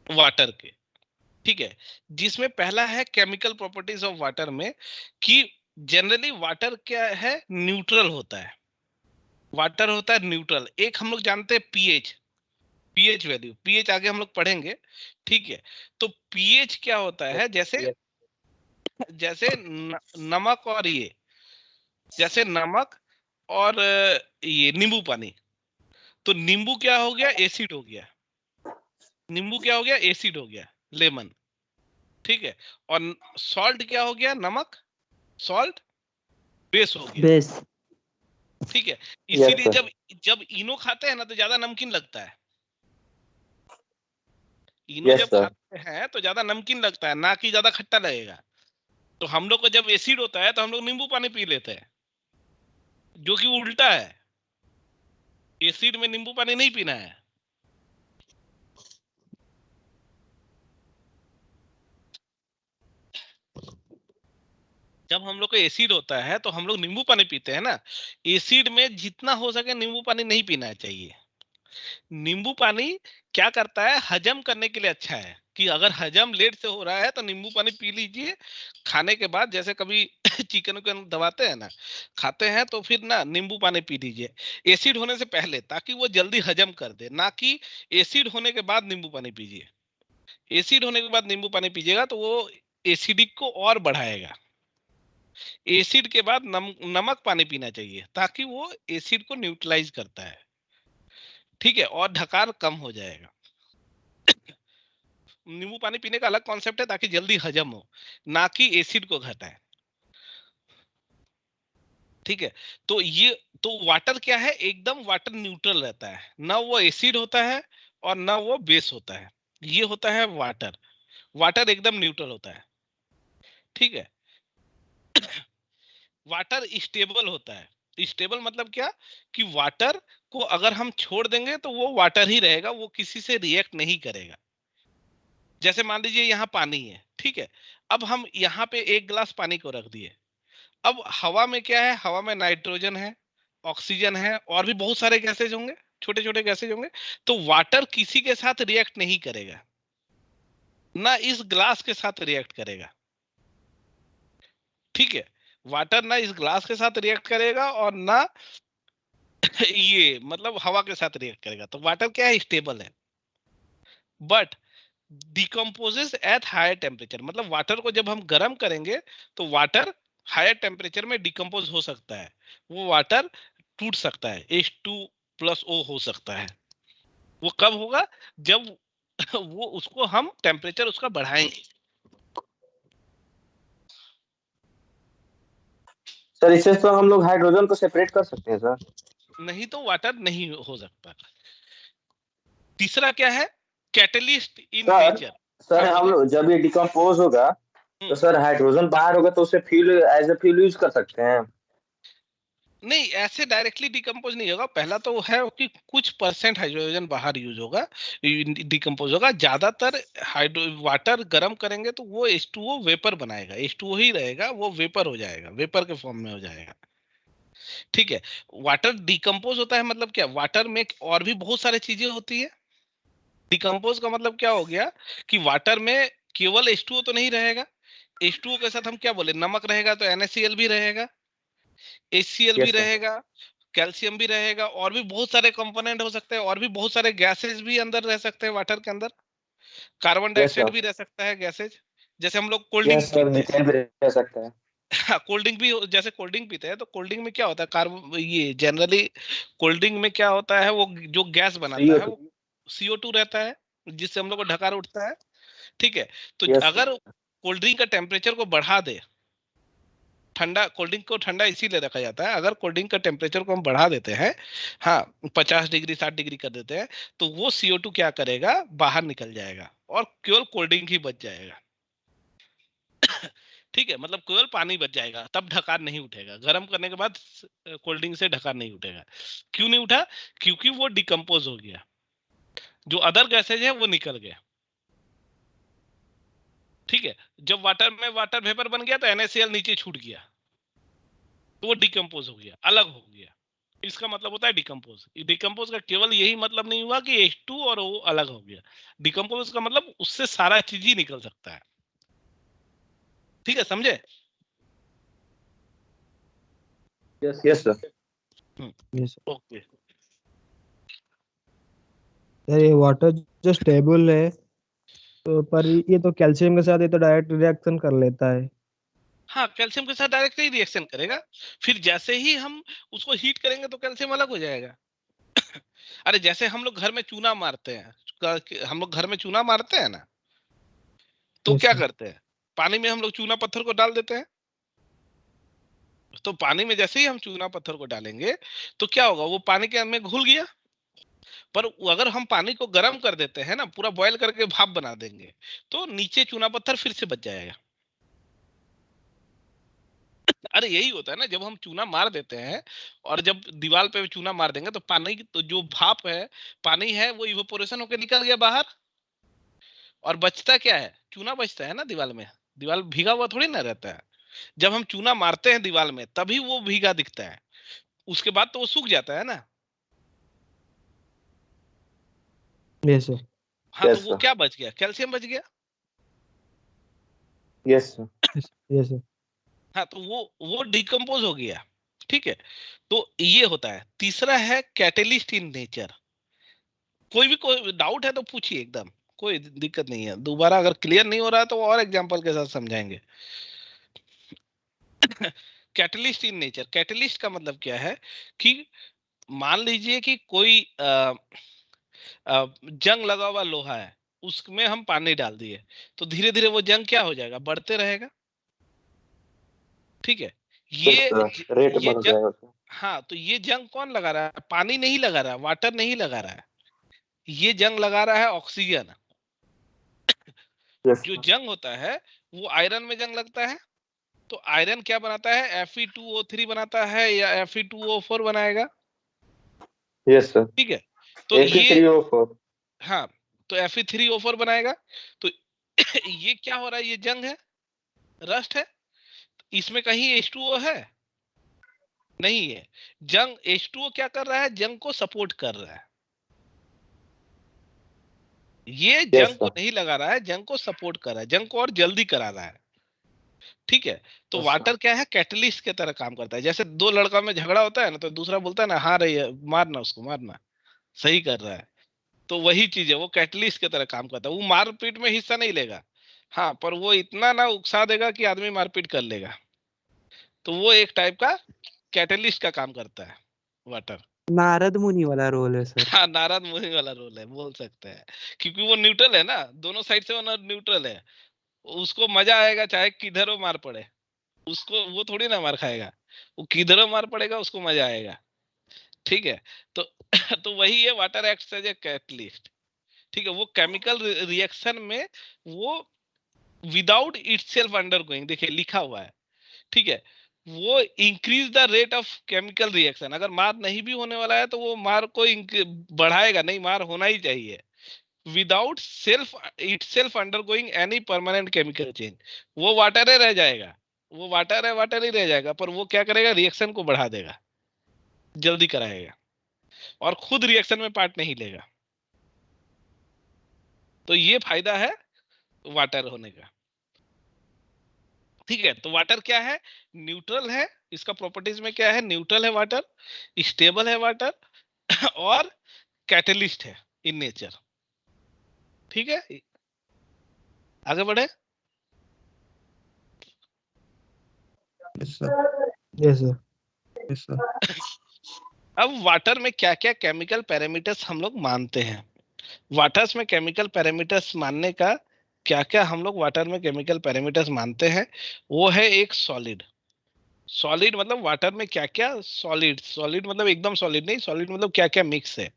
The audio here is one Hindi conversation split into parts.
वाटर के, ठीक है। जिसमें पहला है केमिकल प्रॉपर्टीज ऑफ वाटर में कि जनरली वाटर क्या है, न्यूट्रल होता है। वाटर होता है न्यूट्रल। एक हम लोग जानते हैं पीएच, पीएच वैल्यू, पीएच आगे हम लोग पढ़ेंगे, ठीक है। तो पीएच क्या होता है, जैसे Yes. जैसे नमक और ये, जैसे नमक और ये नींबू पानी। तो नींबू क्या हो गया, एसिड हो गया। नींबू क्या हो गया, एसिड हो गया, लेमन, ठीक है। और सॉल्ट क्या हो गया, नमक, सॉल्ट बेस हो गया, बेस। ठीक है। Yes, इसीलिए sir. जब जब इनो खाते हैं ना तो ज्यादा नमकीन लगता है। इनो Yes, जब sir. खाते हैं तो ज्यादा नमकीन लगता है, ना कि ज्यादा खट्टा लगेगा। तो हम लोग को जब एसिड होता है तो हम लोग नींबू पानी पी लेते हैं, जो कि उल्टा है। एसिड में नींबू पानी नहीं पीना है। जब हम लोग को एसिड होता है तो हम लोग नींबू पानी पीते हैं ना। एसिड में जितना हो सके नींबू पानी नहीं पीना चाहिए। नींबू पानी क्या करता है, हजम करने के लिए अच्छा है, कि अगर हजम लेट से हो रहा है तो नींबू पानी पी लीजिए खाने के बाद। जैसे कभी चिकन को दबाते हैं ना, खाते हैं तो फिर ना नींबू पानी पी लीजिए एसिड होने से पहले, ताकि वो जल्दी हजम कर दे। ना कि एसिड होने के बाद नींबू पानी पीजिए। एसिड होने के बाद नींबू पानी पीजिएगा तो वो एसिडिक को और बढ़ाएगा। एसिड के बाद नमक पानी पीना चाहिए, ताकि वो एसिड को न्यूट्रलाइज करता है, ठीक है, और ढकार कम हो जाएगा। नींबू पानी पीने का अलग कॉन्सेप्ट है, ताकि जल्दी हजम हो, ना कि एसिड को घटाए, ठीक है। तो ये, तो वाटर क्या है, एकदम वाटर न्यूट्रल रहता है, ना वो एसिड होता है और ना वो बेस होता है। ये होता है वाटर। वाटर एकदम न्यूट्रल होता है, ठीक है। वाटर स्टेबल होता है। स्टेबल मतलब क्या, कि वाटर को अगर हम छोड़ देंगे तो वो वाटर ही रहेगा, वो किसी से रिएक्ट नहीं करेगा। जैसे मान लीजिए यहाँ पानी है, ठीक है। अब हम यहाँ पे एक गिलास पानी को रख दिए। अब हवा में क्या है, हवा में नाइट्रोजन है, ऑक्सीजन है, और भी बहुत सारे गैसेज होंगे, छोटे छोटे गैसेज होंगे। तो वाटर किसी के साथ रिएक्ट नहीं करेगा, ना इस ग्लास के साथ रिएक्ट करेगा, ठीक है। वाटर ना इस ग्लास के साथ रिएक्ट करेगा और ना ये मतलब हवा के साथ रिएक्ट करेगा। तो वाटर क्या है, स्टेबल है, but decomposes at higher temperature. मतलब वाटर को जब हम गर्म करेंगे तो वाटर हायर टेम्परेचर में डिकम्पोज हो सकता है। वो वाटर टूट सकता है, H2+O हो सकता है। वो कब होगा, जब वो उसको हम टेम्परेचर उसका बढ़ाएंगे। सर इससे तो हम लोग हाइड्रोजन को सेपरेट कर सकते हैं सर। नहीं तो वाटर नहीं हो सकता। तीसरा क्या है, catalyst in sir nature. Sir हाँ हम बोलिए। लोग जब ये डिकम्पोज होगा तो सर हाइड्रोजन बाहर होगा तो उसे fuel as a fuel use कर सकते हैं। नहीं, ऐसे डायरेक्टली डिकम्पोज नहीं होगा। पहला तो है कि कुछ परसेंट हाइड्रोजन बाहर यूज होगा, डिकम्पोज होगा। ज्यादातर हाइड्रो वाटर गर्म करेंगे तो वो H2O वेपर बनाएगा, H2O ही रहेगा, वो वेपर हो जाएगा, वेपर के फॉर्म में हो जाएगा, ठीक है। वाटर डिकम्पोज होता है मतलब क्या, वाटर में और भी बहुत सारी चीजें होती है। डिकम्पोज का मतलब क्या हो गया, कि वाटर में केवल H2O तो नहीं रहेगा। H2O के साथ हम क्या बोले, नमक रहेगा तो NaCl भी रहेगा, HCl भी यस सर। रहेगा, कैल्शियम भी रहेगा, और भी बहुत सारे कंपोनेंट हो सकते हैं, और भी बहुत सारे गैसेज भी अंदर रह सकते हैं वाटर के अंदर। Carbon yes dioxide sir. भी रह सकता है, गैसेज। जैसे हम लोग कोल्ड यस ड्रिंक सर पीते हैं, मीथेन भी रह सकता है। कोल्ड ड्रिंक भी, जैसे कोल्ड ड्रिंक पीते हैं तो कोल्ड ड्रिंक में क्या होता है, कार्बन, ये जनरली कोल्ड ड्रिंक में क्या होता है, वो जो गैस बनाता है CO2। वो CO2 रहता है, जिससे हम लोग को ढकार उठता है, ठीक है। तो यस सर। अगर कोल्ड ड्रिंक का टेम्परेचर को बढ़ा दे, ठंडा, कोल्ड ड्रिंक को ठंडा इसीलिए रखा जाता है, अगर कोल्ड ड्रिंक का टेम्परेचर को हम बढ़ा देते हैं, हाँ, 50 डिग्री 60 डिग्री कर देते हैं, तो वो CO2 क्या करेगा, बाहर निकल जाएगा और केवल कोल्ड ड्रिंक ही बच जाएगा, ठीक है। मतलब केवल पानी बच जाएगा, तब ढकार नहीं उठेगा। गर्म करने के बाद कोल्ड ड्रिंक से ढकार नहीं उठेगा। क्यों नहीं उठा, क्योंकि वो डिकम्पोज हो गया, जो अदर गैसेज है वो निकल गया, ठीक है। जब वाटर में वाटर वेपर बन गया तो NaCl नीचे छूट गया, तो वो डिकम्पोज हो गया, अलग हो गया, इसका मतलब होता है डिकम्पोज। डिकम्पोज का केवल यही मतलब नहीं हुआ कि H2 और O अलग हो गया। डिकम्पोज का मतलब उससे सारा चीज ही निकल सकता है। ठीक है, समझे? Yes sir. Yes okay. Sir, ये वाटर जो स्टेबल है, तो पर ये तो कैल्शियम के साथ ये तो डायरेक्ट रिएक्शन कर लेता है। हाँ, कैल्शियम के साथ डायरेक्ट ही रिएक्शन करेगा। फिर जैसे ही हम उसको हीट करेंगे तो कैल्शियम अलग हो जाएगा। अरे जैसे हम लोग घर में चूना मारते हैं, हम लोग घर में चूना मारते हैं ना, तो यस क्या सर। करते हैं, पानी में हम लोग चूना पत्थर को डाल देते हैं। तो पानी में जैसे ही हम चूना पत्थर को डालेंगे तो क्या होगा, वो पानी के में घुल गया। पर अगर हम पानी को गर्म कर देते हैं ना, पूरा बॉयल करके भाप बना देंगे, तो नीचे चूना पत्थर फिर से बच जाएगा। अरे यही होता है ना, जब हम चूना मार देते हैं और जब दीवार पे चूना मार देंगे तो पानी तो जो भाप है, पानी है, वो इवेपोरेशन होकर निकल गया बाहर। और बचता क्या है, चूना बचता है ना दीवार में। दीवार भीगा हुआ थोड़ी ना रहता है। जब हम चूना मारते हैं दीवार में तभी वो भीगा दिखता है, उसके बाद तो वो सूख जाता है ना। Yes sir. हाँ, तो यस वो सर। क्या बच गया, कैल्शियम बच गया। Yes sir. Yes sir. हाँ, तो वो डिकम्पोज हो गया। ठीक है, तो ये होता है। तीसरा है कैटेलिस्ट इन नेचर। कोई डाउट है तो पूछिए, एकदम कोई दिक्कत नहीं है। दोबारा अगर क्लियर नहीं हो रहा है तो और एग्जांपल के साथ समझाएंगे। कैटलिस्ट इन नेचर, कैटलिस्ट का मतलब क्या है कि मान लीजिए कि कोई जंग लगा हुआ लोहा है, उसमें हम पानी डाल दिए, तो धीरे धीरे वो जंग क्या हो जाएगा, बढ़ते रहेगा। ठीक है, यस ये सर, रेट ये बढ़ जंग, जाएगा सर। हाँ, तो ये जंग कौन लगा रहा है, पानी नहीं लगा रहा है, वाटर नहीं लगा रहा है, ये जंग लगा रहा है ऑक्सीजन। यस जो सर। जंग होता है वो आयरन में जंग लगता है, तो आयरन क्या बनाता है, Fe2O3 बनाता है या Fe2O4 बनाएगा। Yes sir. ठीक है, तो ये, Fe3O4। हाँ, तो Fe3O4 बनाएगा। तो ये क्या हो रहा है, ये जंग है, रस्ट है। इसमें कहीं H2O है, नहीं है। जंग H2O क्या कर रहा है, जंग को सपोर्ट कर रहा है। ये यस जंग को सर। नहीं लगा रहा है, जंग को सपोर्ट कर रहा है, जंग को और जल्दी करा रहा है। ठीक है, तो यस सर। वाटर क्या है, कैटलिस्ट के तरह काम करता है। जैसे दो लड़का में झगड़ा होता है ना, तो दूसरा बोलता है ना, हाँ रे मारना, उसको मारना, सही कर रहा है। तो वही चीज है, वो कैटलिस्ट की तरह काम करता है। वो मारपीट में हिस्सा नहीं लेगा, हाँ, पर वो इतना ना उकसा देगा कि आदमी मारपीट कर लेगा। तो वो एक टाइप का कैटलिस्ट का काम करता है, वाटर। नारद मुनि वाला रोल है सर। हाँ, नारद मुनि वाला रोल है, बोल सकते हैं। क्योंकि वो न्यूट्रल है ना, दोनों साइड से वो न्यूट्रल है। उसको मजा आएगा चाहे किधर वो मार पड़े, उसको वो थोड़ी ना मार खाएगा। वो किधर मार पड़ेगा उसको मजा आएगा। ठीक है, तो तो वही है, water acts as a catalyst. ठीक है, वो केमिकल रिएक्शन में वो विदाउट इटसेल्फ अंडरगोइंग, देखिए लिखा हुआ है। ठीक है, वो increase the rate of chemical reaction. अगर मार नहीं भी होने वाला है तो वो मार को बढ़ाएगा नहीं, मार होना ही चाहिए without self it self undergoing any permanent chemical change. वो वाटर है रह जाएगा, वो वाटर है, वाटर ही रह जाएगा, पर वो क्या करेगा, रिएक्शन को बढ़ा देगा, जल्दी कराएगा, और खुद रिएक्शन में पार्ट नहीं लेगा। तो ये फायदा है वाटर होने का। ठीक है, तो वाटर क्या है, न्यूट्रल है। इसका प्रॉपर्टीज में क्या है, न्यूट्रल है वाटर, स्टेबल है वाटर, और कैटलिस्ट है इन नेचर। ठीक है, आगे बढ़े। Yes sir. Yes sir. Yes sir. अब वाटर में क्या क्या केमिकल पैरामीटर्स हम लोग मानते हैं। वाटर्स में केमिकल पैरामीटर्स मानने का, क्या क्या हम लोग वाटर में केमिकल पैरामीटर्स मानते हैं, वो है एक सॉलिड। सॉलिड मतलब वाटर में क्या क्या, सॉलिड, सॉलिड मतलब एकदम सॉलिड नहीं, सॉलिड मतलब क्या क्या मिक्स है।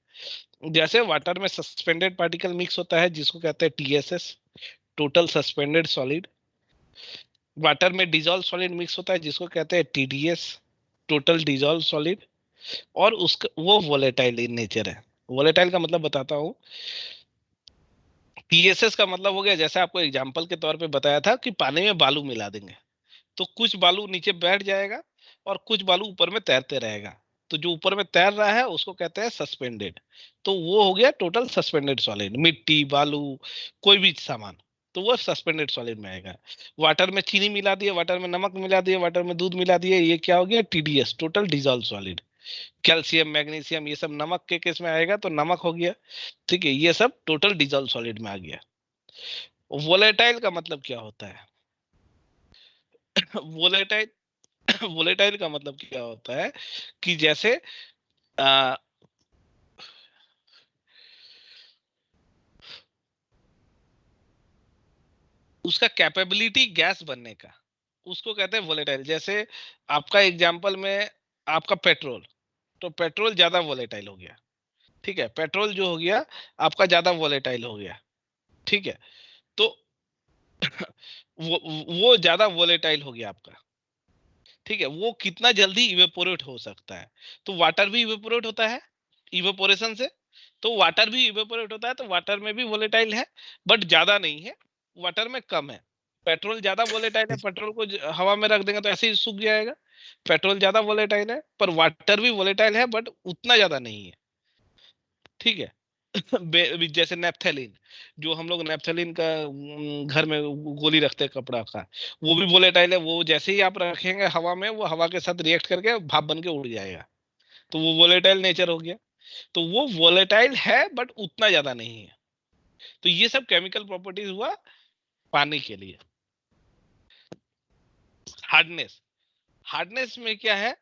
जैसे वाटर में सस्पेंडेड पार्टिकल मिक्स होता है जिसको कहते हैं TSS, total suspended solid. Water में डिजॉल्व सॉलिड मिक्स होता है जिसको कहते हैं TDS, टोटल डिजॉल्व सॉलिड। और उसका वो वोलेटाइल इन नेचर है। वोलेटाइल का मतलब बताता हूँ। TSS का मतलब हो गया, जैसे आपको एग्जांपल के तौर पे बताया था कि पानी में बालू मिला देंगे तो कुछ बालू नीचे बैठ जाएगा और कुछ बालू ऊपर में तैरते रहेगा। तो जो ऊपर में तैर रहा है उसको कहते हैं सस्पेंडेड। तो वो हो गया टोटल सस्पेंडेड सॉलिड, मिट्टी बालू कोई भी सामान, तो वो सस्पेंडेड सॉलिड में आएगा। वाटर में चीनी मिला दिए, वाटर में नमक मिला दिए, वाटर में दूध मिला दिए, ये क्या हो गया, TDS, total dissolve solid. Calcium magnesium ये सब नमक के केस में आएगा तो नमक हो गया, ठीक है, ये सब टोटल डिजॉल्व सॉलिड में आ गया। वोलेटाइल का मतलब क्या होता है? वोलेटाइल वोलेटाइल का मतलब क्या होता है कि जैसे आ, उसका कैपेबिलिटी गैस बनने का, उसको कहते हैं वोलेटाइल। जैसे आपका एग्जांपल में आपका पेट्रोल, तो पेट्रोल ज्यादा वोलेटाइल हो गया, ठीक है, पेट्रोल जो हो गया आपका ज्यादा वोलेटाइल हो गया, ठीक है, तो वो ज्यादा वोलेटाइल हो गया आपका, ठीक है, वो कितना जल्दी इवेपोरेट हो सकता है। तो वाटर भी इवेपोरेट होता है इवेपोरेशन से, तो वाटर भी इवेपोरेट होता है, तो वाटर में भी वोलेटाइल है बट ज्यादा नहीं है, वाटर में कम है। पेट्रोल ज्यादा वोलेटाइल है, पेट्रोल को हवा में रख देंगे तो ऐसे ही सूख जाएगा, पेट्रोल ज्यादा वोलेटाइल है, पर वाटर भी वोलेटाइल है बट उतना ज्यादा नहीं है, ठीक है। जैसे नेप्थेलिन, जो हम लोग नेप्थेलिन का घर में गोली रखते हैं कपड़ा का, वो भी वोलेटाइल है, वो जैसे ही आप रखेंगे हवा में वो हवा के साथ रिएक्ट करके भाप बन के उड़ जाएगा, तो वो वोलेटाइल नेचर हो गया। तो वो वोलेटाइल है बट उतना ज्यादा नहीं है। तो ये सब केमिकल प्रॉपर्टीज हुआ पानी के लिए। हार्डनेस, हार्डनेस में क्या है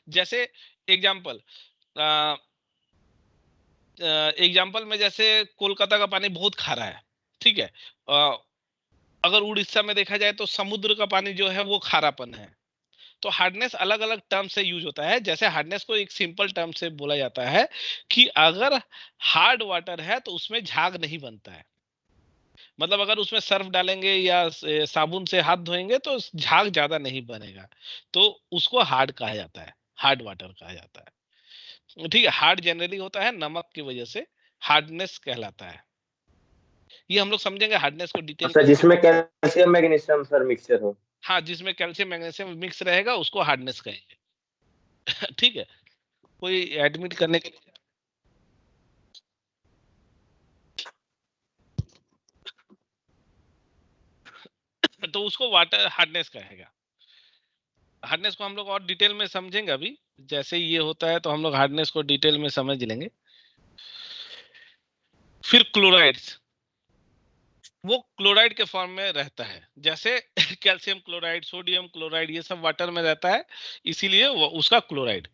जैसे एग्जाम्पल एग्जाम्पल में जैसे कोलकाता का पानी बहुत खारा है, ठीक है, अगर उड़ीसा में देखा जाए तो समुद्र का पानी जो है वो खारापन है। तो हार्डनेस अलग अलग टर्म से यूज होता है। जैसे हार्डनेस को एक सिंपल टर्म से बोला जाता है कि अगर हार्ड वाटर है तो उसमें झाग नहीं बनता है, मतलब अगर उसमें सर्फ डालेंगे या साबुन से हाथ धोएंगे तो झाग ज्यादा नहीं बनेगा, तो उसको हार्ड कहा जाता है, हार्ड वाटर कहा जाता है, ठीक है। हार्ड जनरली होता है नमक की वजह से हार्डनेस कहलाता है। ये हम लोग समझेंगे हार्डनेस को डिटेल अच्छा, में। जिसमें कैल्शियम मैग्नीशियम सर मिक्सचर हो। हाँ, जिसमें कैल्शियम मैग्नीशियम मिक्स रहेगा उसको हार्डनेस कहेंगे ठीक है। कोई एडमिट करने के तो उसको वाटर हार्डनेस कहेगा। हार्डनेस को हम लोग और डिटेल में समझेंगे अभी, जैसे ये होता है तो हम लोग हार्डनेस को डिटेल में समझ लेंगे। फिर क्लोराइड्स, वो क्लोराइड के फॉर्म में रहता है, जैसे कैल्शियम क्लोराइड, सोडियम क्लोराइड, ये सब वाटर में रहता है, इसीलिए वो उसका क्लोराइड,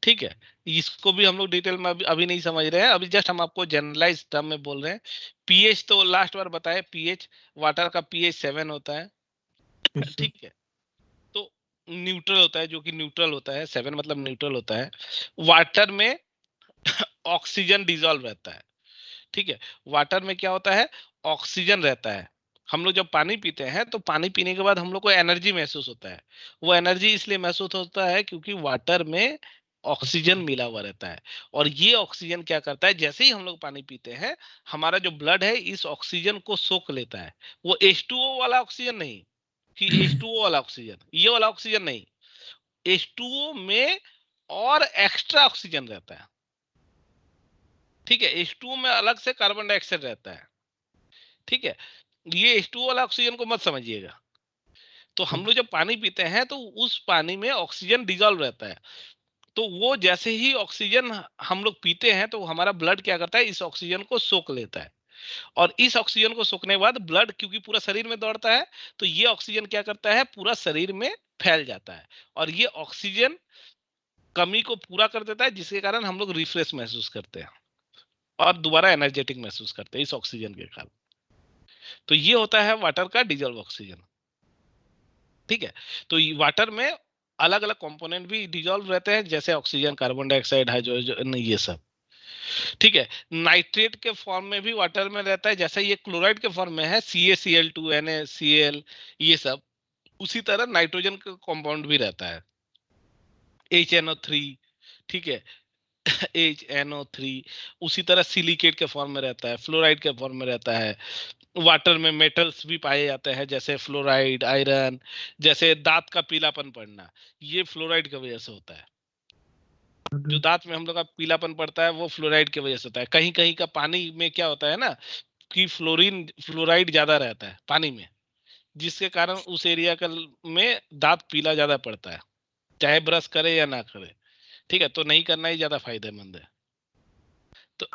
ठीक है। इसको भी हम लोग डिटेल में अभी नहीं समझ रहे हैं, अभी जस्ट हम आपको जनरलाइज टर्म में बोल रहे हैं। पीएच तो लास्ट बार बताए, पीएच वाटर का पीएच 7 होता है, ठीक है। तो न्यूट्रल होता है, जो कि न्यूट्रल होता है, 7 मतलब न्यूट्रल होता है। वाटर में ऑक्सीजन डिजॉल्व रहता है, ठीक है। वाटर में क्या होता है, ऑक्सीजन रहता है। हम लोग जब पानी पीते हैं तो पानी पीने के बाद हम लोग को एनर्जी महसूस होता है, वो एनर्जी इसलिए महसूस होता है क्योंकि वाटर में ऑक्सीजन मिला हुआ रहता है। और ये ऑक्सीजन क्या करता है, जैसे ही हम लोग पानी पीते हैं हमारा जो ब्लड है इस ऑक्सीजन को सोख लेता है। वो H2O वाला ऑक्सीजन नहीं, कि H2O वाला ऑक्सीजन, ये वाला ऑक्सीजन नहीं, H2O में और एक्स्ट्रा ऑक्सीजन रहता है, ठीक है। H2O में अलग से कार्बन डाइऑक्साइड रहता है, ठीक है। ये H2O वाला ऑक्सीजन को मत समझिएगा। तो हम लोग जब पानी पीते हैं तो उस पानी में ऑक्सीजन डिजॉल्व रहता है, तो वो जैसे ही ऑक्सीजन हम लोग पीते हैं तो हमारा ब्लड क्या करता है, इस ऑक्सीजन को सोख लेता है। और इस ऑक्सीजन को सोखने के बाद ब्लड क्योंकि पूरा शरीर में दौड़ता है, तो ये ऑक्सीजन क्या करता है, पूरा शरीर में फैल जाता है, और ये ऑक्सीजन कमी को पूरा कर देता है, जिसके कारण हम लोग रिफ्रेश महसूस करते हैं और दोबारा एनर्जेटिक महसूस करते हैं इस ऑक्सीजन के कारण। तो ये होता है वाटर का डिजॉल्व ऑक्सीजन, ठीक है। तो वाटर में अलग अलग कंपोनेंट भी डिजॉल्व रहते हैं, जैसे ऑक्सीजन, कार्बन डाइऑक्साइड, हाइड्रोजन, ये सब, ठीक है। नाइट्रेट के फॉर्म में भी वाटर में रहता है, जैसे ये क्लोराइड के फॉर्म में है, CaCl2 NaCl, ये सब। उसी तरह नाइट्रोजन का कंपाउंड भी रहता है, HNO3, ठीक है, HNO3। उसी तरह सिलिकेट के फॉर्म में रहता है, फ्लोराइड के फॉर्म में रहता है। वाटर में मेटल्स भी पाए जाते हैं, जैसे फ्लोराइड, आयरन। जैसे दांत का पीलापन पड़ना, ये फ्लोराइड की वजह से होता है, जो दांत में हम लोग का पीलापन पड़ता है वो फ्लोराइड की वजह से होता है। कहीं कहीं का पानी में क्या होता है ना कि फ्लोराइड ज्यादा रहता है पानी में, जिसके कारण उस एरिया का में दांत पीला ज्यादा पड़ता है, चाहे ब्रश करे या ना करे। ठीक है, तो नहीं करना ही ज्यादा फायदेमंद है। तो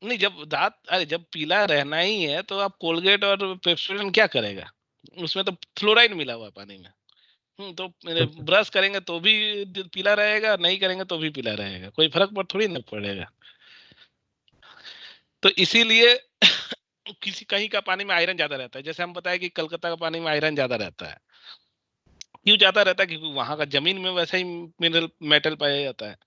नहीं, जब पीला रहना ही है तो आप कोलगेट और पेप्सोडेंट क्या करेगा, उसमें तो फ्लोराइड मिला हुआ है पानी में। तो ब्रश करेंगे तो भी पीला रहेगा, नहीं करेंगे तो भी पीला रहेगा, कोई फर्क पर थोड़ी ना पड़ेगा। तो इसीलिए किसी कहीं का पानी में आयरन ज्यादा रहता है, जैसे हम बताया कि कलकत्ता का पानी में आयरन ज्यादा रहता है। क्यों ज्यादा रहता है? क्योंकि वहां का जमीन में वैसा ही मिनरल मेटल पाया जाता है।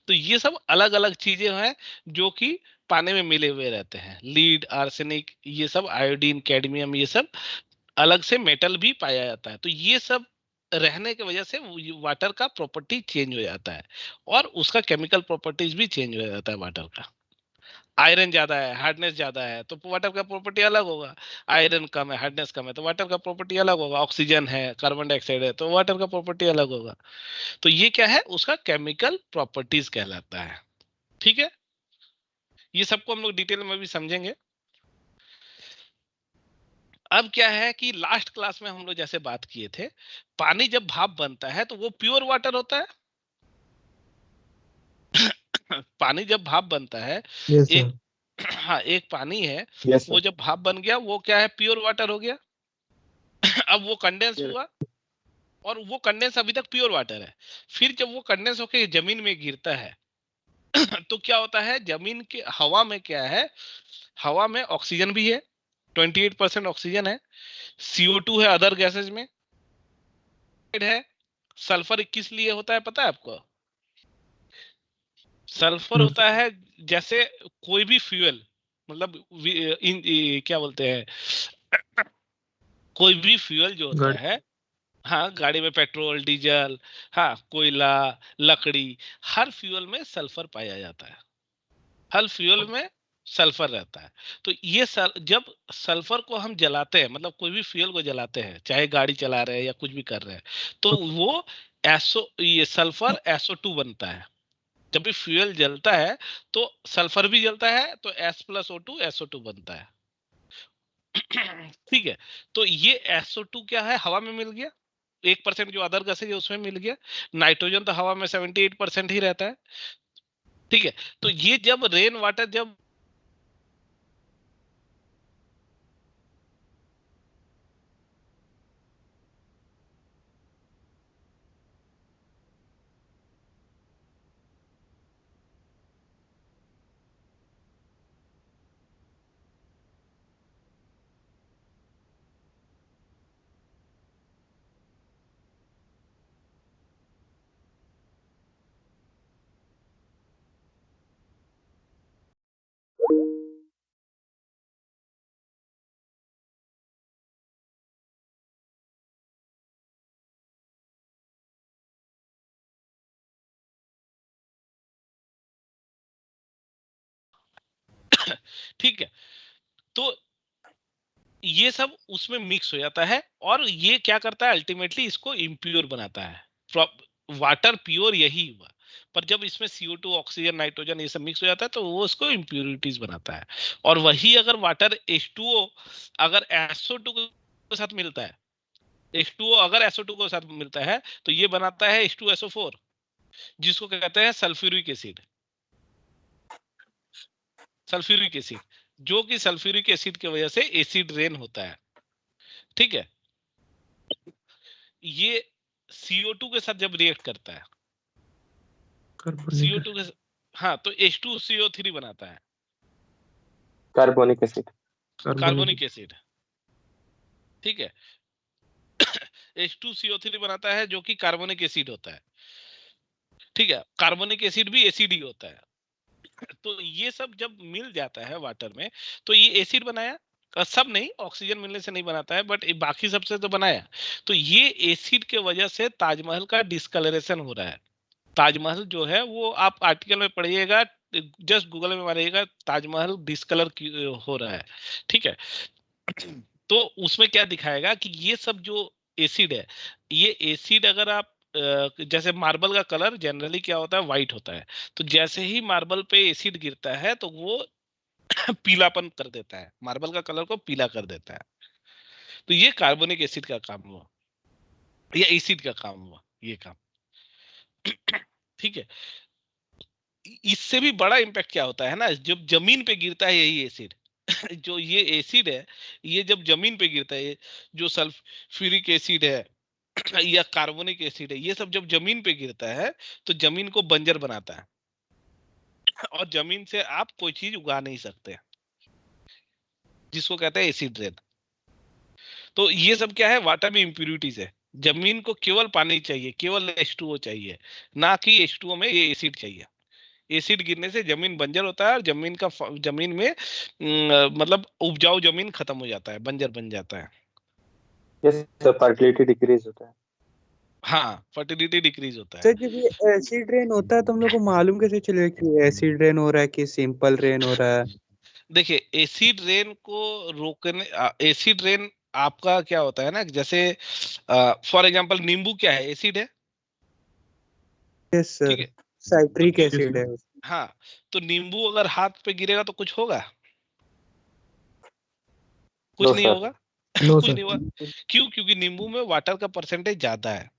तो ये सब अलग अलग चीजें हैं जो कि पानी में मिले हुए रहते हैं। लीड, आर्सेनिक, ये सब, आयोडीन, कैडमियम, ये सब अलग से मेटल भी पाया जाता है। तो ये सब रहने की वजह से वाटर का प्रॉपर्टी चेंज हो जाता है और उसका केमिकल प्रॉपर्टीज भी चेंज हो जाता है वाटर का। आयरन ज्यादा है, हार्डनेस ज्यादा है, तो वाटर का प्रॉपर्टी अलग होगा। आयरन कम है, हार्डनेस कम है, तो वाटर का प्रॉपर्टी अलग होगा। ऑक्सीजन है, कार्बन डाइऑक्साइड है, तो वाटर का प्रॉपर्टी अलग होगा। तो ये क्या है, उसका केमिकल प्रॉपर्टीज कहलाता है। ठीक है, ये सबको हम लोग डिटेल में भी समझेंगे। अब क्या है कि लास्ट क्लास में हम लोग जैसे बात किए थे, पानी जब भाप बनता है तो वो प्योर वाटर होता है। पानी जब भाप बनता है, यस सर। एक हाँ, एक पानी है, यस वो सर। जब भाप बन गया वो क्या है, प्योर वाटर हो गया। अब वो कंडेंस Yes. हुआ और वो कंडेंस अभी तक प्योर वाटर है। फिर जब वो कंडेंस होकर जमीन में गिरता है तो क्या होता है, जमीन के हवा में क्या है, हवा में ऑक्सीजन भी है, 28% ऑक्सीजन है, CO2 है अदर गैसेज में है, सल्फर 21 लिए होता है पता है आपको? सल्फर नो होता है जैसे कोई भी फ्यूल, मतलब क्या बोलते हैं, कोई भी फ्यूल जो होता गाड़ी। है, हाँ, गाड़ी में पेट्रोल, डीजल, हाँ, कोयला, लकड़ी, हर फ्यूल में सल्फर पाया जाता है। हर फ्यूल में सल्फर रहता है। तो जब सल्फर को हम जलाते हैं, मतलब कोई भी फ्यूल को जलाते हैं, चाहे गाड़ी चला रहे हैं या कुछ भी कर रहे हैं, तो वो ये सल्फर SO2 बनता है। जब भी फ्यूल जलता है तो सल्फर भी जलता है, तो S+O2 SO2 बनता है। ठीक है, तो ये SO2 क्या है, हवा में मिल गया। 1% जो अदर गैसेज है उसमें मिल गया। नाइट्रोजन तो हवा में 78% ही रहता है। ठीक है, तो ये जब रेन वाटर जब ठीक है, तो ये सब उसमें मिक्स हो जाता है और ये क्या करता है, अल्टीमेटली इसको इम्प्योर बनाता है। वाटर प्योर यही हुआ, पर जब इसमें CO2, ऑक्सीजन, नाइट्रोजन ये सब मिक्स हो जाता है तो वो उसको इम्प्योरिटीज बनाता है। और वही अगर वाटर H2O अगर SO2 के साथ मिलता है, H2O अगर SO2 के साथ मिलता है तो ये बनाता है H2SO4, जिसको कहते हैं सल्फ्यूरिक एसिड। सल्फ्यूरिक एसिड, जो कि सल्फ्यूरिक एसिड की वजह से एसिड रेन होता है। ठीक है, ये CO2 के साथ जब रिएक्ट करता है, CO2 के, हाँ, तो H2CO3 बनाता है, कार्बोनिक एसिड। Carbonic acid. ठीक है, H2CO3 बनाता है जो कि कार्बोनिक एसिड होता है। ठीक है, कार्बोनिक एसिड भी एसिड ही होता है। तो ये सब जब मिल जाता है वाटर में तो ये एसिड बनाया। सब नहीं, ऑक्सीजन मिलने से नहीं बनाता है, बट बाकी सबसे तो बनाया। तो ये एसिड के वजह से ताजमहल का डिस्कलरेशन हो रहा है। ताजमहल जो है वो आप आर्टिकल में पढ़िएगा, जस्ट गूगल में मारिएगा ताजमहल डिस्कलर हो रहा है। ठीक है, तो उसमें क्या दिखाएगा कि ये सब जो एसिड है, ये एसिड अगर आप जैसे मार्बल का कलर जनरली क्या होता है, व्हाइट होता है, तो जैसे ही मार्बल पे एसिड गिरता है तो वो पीलापन कर देता है, मार्बल का कलर को पीला कर देता है। तो ये कार्बोनिक एसिड का काम हुआ, या एसिड का काम हुआ ये काम। ठीक है। इससे भी बड़ा इम्पैक्ट क्या होता है ना, जब जमीन पे गिरता है यही एसिड, जो ये एसिड है, ये जब जमीन पे गिरता है, जो सल्फ्यूरिक एसिड है या कार्बोनिक एसिड है, ये सब जब जमीन पे गिरता है तो जमीन को बंजर बनाता है, और जमीन से आप कोई चीज उगा नहीं सकते, जिसको कहते हैं एसिड रेन। तो ये सब क्या है, वाटर में इम्प्यूरिटीज है। जमीन को केवल पानी चाहिए, केवल H2O चाहिए, ना कि H2O में ये एसिड चाहिए। एसिड गिरने से जमीन बंजर होता है, और जमीन में मतलब उपजाऊ जमीन खत्म हो जाता है, बंजर बन जाता है। यस सर, फर्टिलिटी डिक्रीज होता है। हाँ, फर्टिलिटी डिक्रीज होता है। सर जब ये एसिड रेन होता है तो हम लोग को मालूम कैसे चलेगा कि एसिड रेन हो रहा है कि सिंपल रेन हो रहा है? देखिए, एसिड रेन को रोकने, एसिड रेन आपका क्या होता है ना, जैसे फॉर एग्जांपल नींबू क्या है, एसिड है। यस ठीक सर, है। साइट्रिक तो एसिड है। हाँ, तो नींबू अगर हाथ पे गिरेगा तो कुछ होगा? कुछ नो नहीं सर। होगा। नो कुछ सर। नहीं होगा। क्यों? क्योंकि नींबू में वाटर का परसेंटेज ज्यादा है।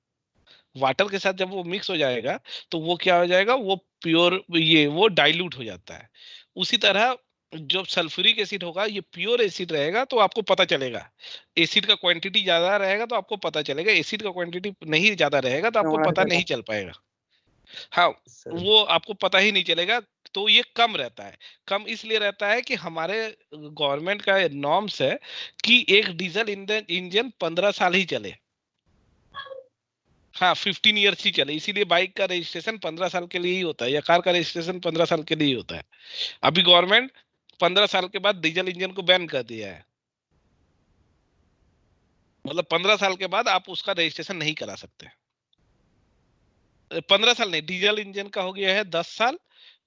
वाटर के साथ जब वो मिक्स हो जाएगा तो वो क्या हो जाएगा, वो प्योर, ये वो डाइल्यूट हो जाता है। उसी तरह जो सल्फ्यूरिक एसिड होगा, ये प्योर एसिड रहेगा तो आपको पता चलेगा। एसिड का क्वांटिटी ज्यादा रहेगा तो आपको पता चलेगा, एसिड का क्वांटिटी नहीं ज्यादा रहेगा तो आपको पता नहीं चल पाएगा। हाँ, सर वो आपको पता ही नहीं चलेगा। तो ये कम रहता है। कम इसलिए रहता है कि हमारे गवर्नमेंट का नॉर्म्स है कि एक डीजल इंजन 15 साल ही चले। हाँ, 15 ईयर्स ही चले, इसीलिए बाइक का रजिस्ट्रेशन 15 साल के लिए ही होता है, या कार का रजिस्ट्रेशन 15 साल के लिए ही होता है। अभी गवर्नमेंट 15 साल के बाद डीजल इंजन को बैन कर दिया है। मतलब 15 साल के बाद आप उसका रजिस्ट्रेशन नहीं करा सकते। 15 साल नहीं, डीजल इंजन का हो गया है 10 साल,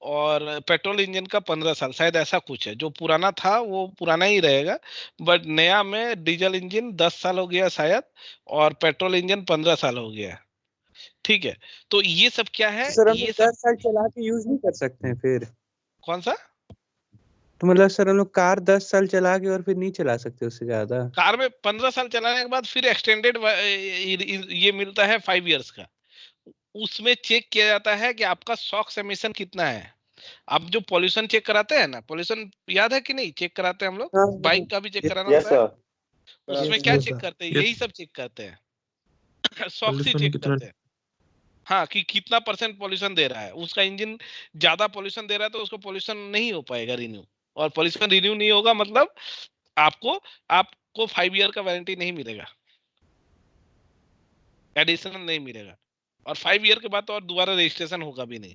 और पेट्रोल इंजन का 15 साल, शायद ऐसा कुछ है। जो पुराना था वो पुराना ही रहेगा, बट नया में डीजल इंजन 10 साल हो गया शायद, और पेट्रोल इंजन 15 साल हो गया। ठीक है। तो ये सब क्या है, तो सर हम लोग ये सब 10 साल चला के यूज नहीं कर सकते हैं फिर? कौन सा? तो मतलब सर हम लोग कार 10 साल चला के और फिर नहीं चला सकते उससे ज्यादा? कार में 15 साल चलाने के बाद फिर एक्सटेंडेड ये मिलता है 5 इयर्स का। उसमें चेक किया जाता है कि आपका सॉक्स एमिशन कितना है। आप जो पॉल्यूशन चेक कराते हैं ना, पॉल्यूशन याद है कि नहीं, चेक कराते हैं हम लोग, हाँ बाइक का भी चेक कराना यस होता है। सर। उसमें क्या चेक करते हैं, यही सब चेक करते हैं। सॉक्स ही चेक करते हैं। हाँ, कि कितना परसेंट पॉल्यूशन दे रहा है उसका इंजन। ज्यादा पॉल्यूशन दे रहा है तो उसको पॉल्यूशन नहीं हो पाएगा रिन्यू, और पॉल्यूशन रिन्यू नहीं होगा मतलब आपको आपको 5 ईयर का वारंटी नहीं मिलेगा, एडिशनल नहीं मिलेगा, और 5 ईयर के बाद तो और दोबारा रजिस्ट्रेशन होगा भी नहीं।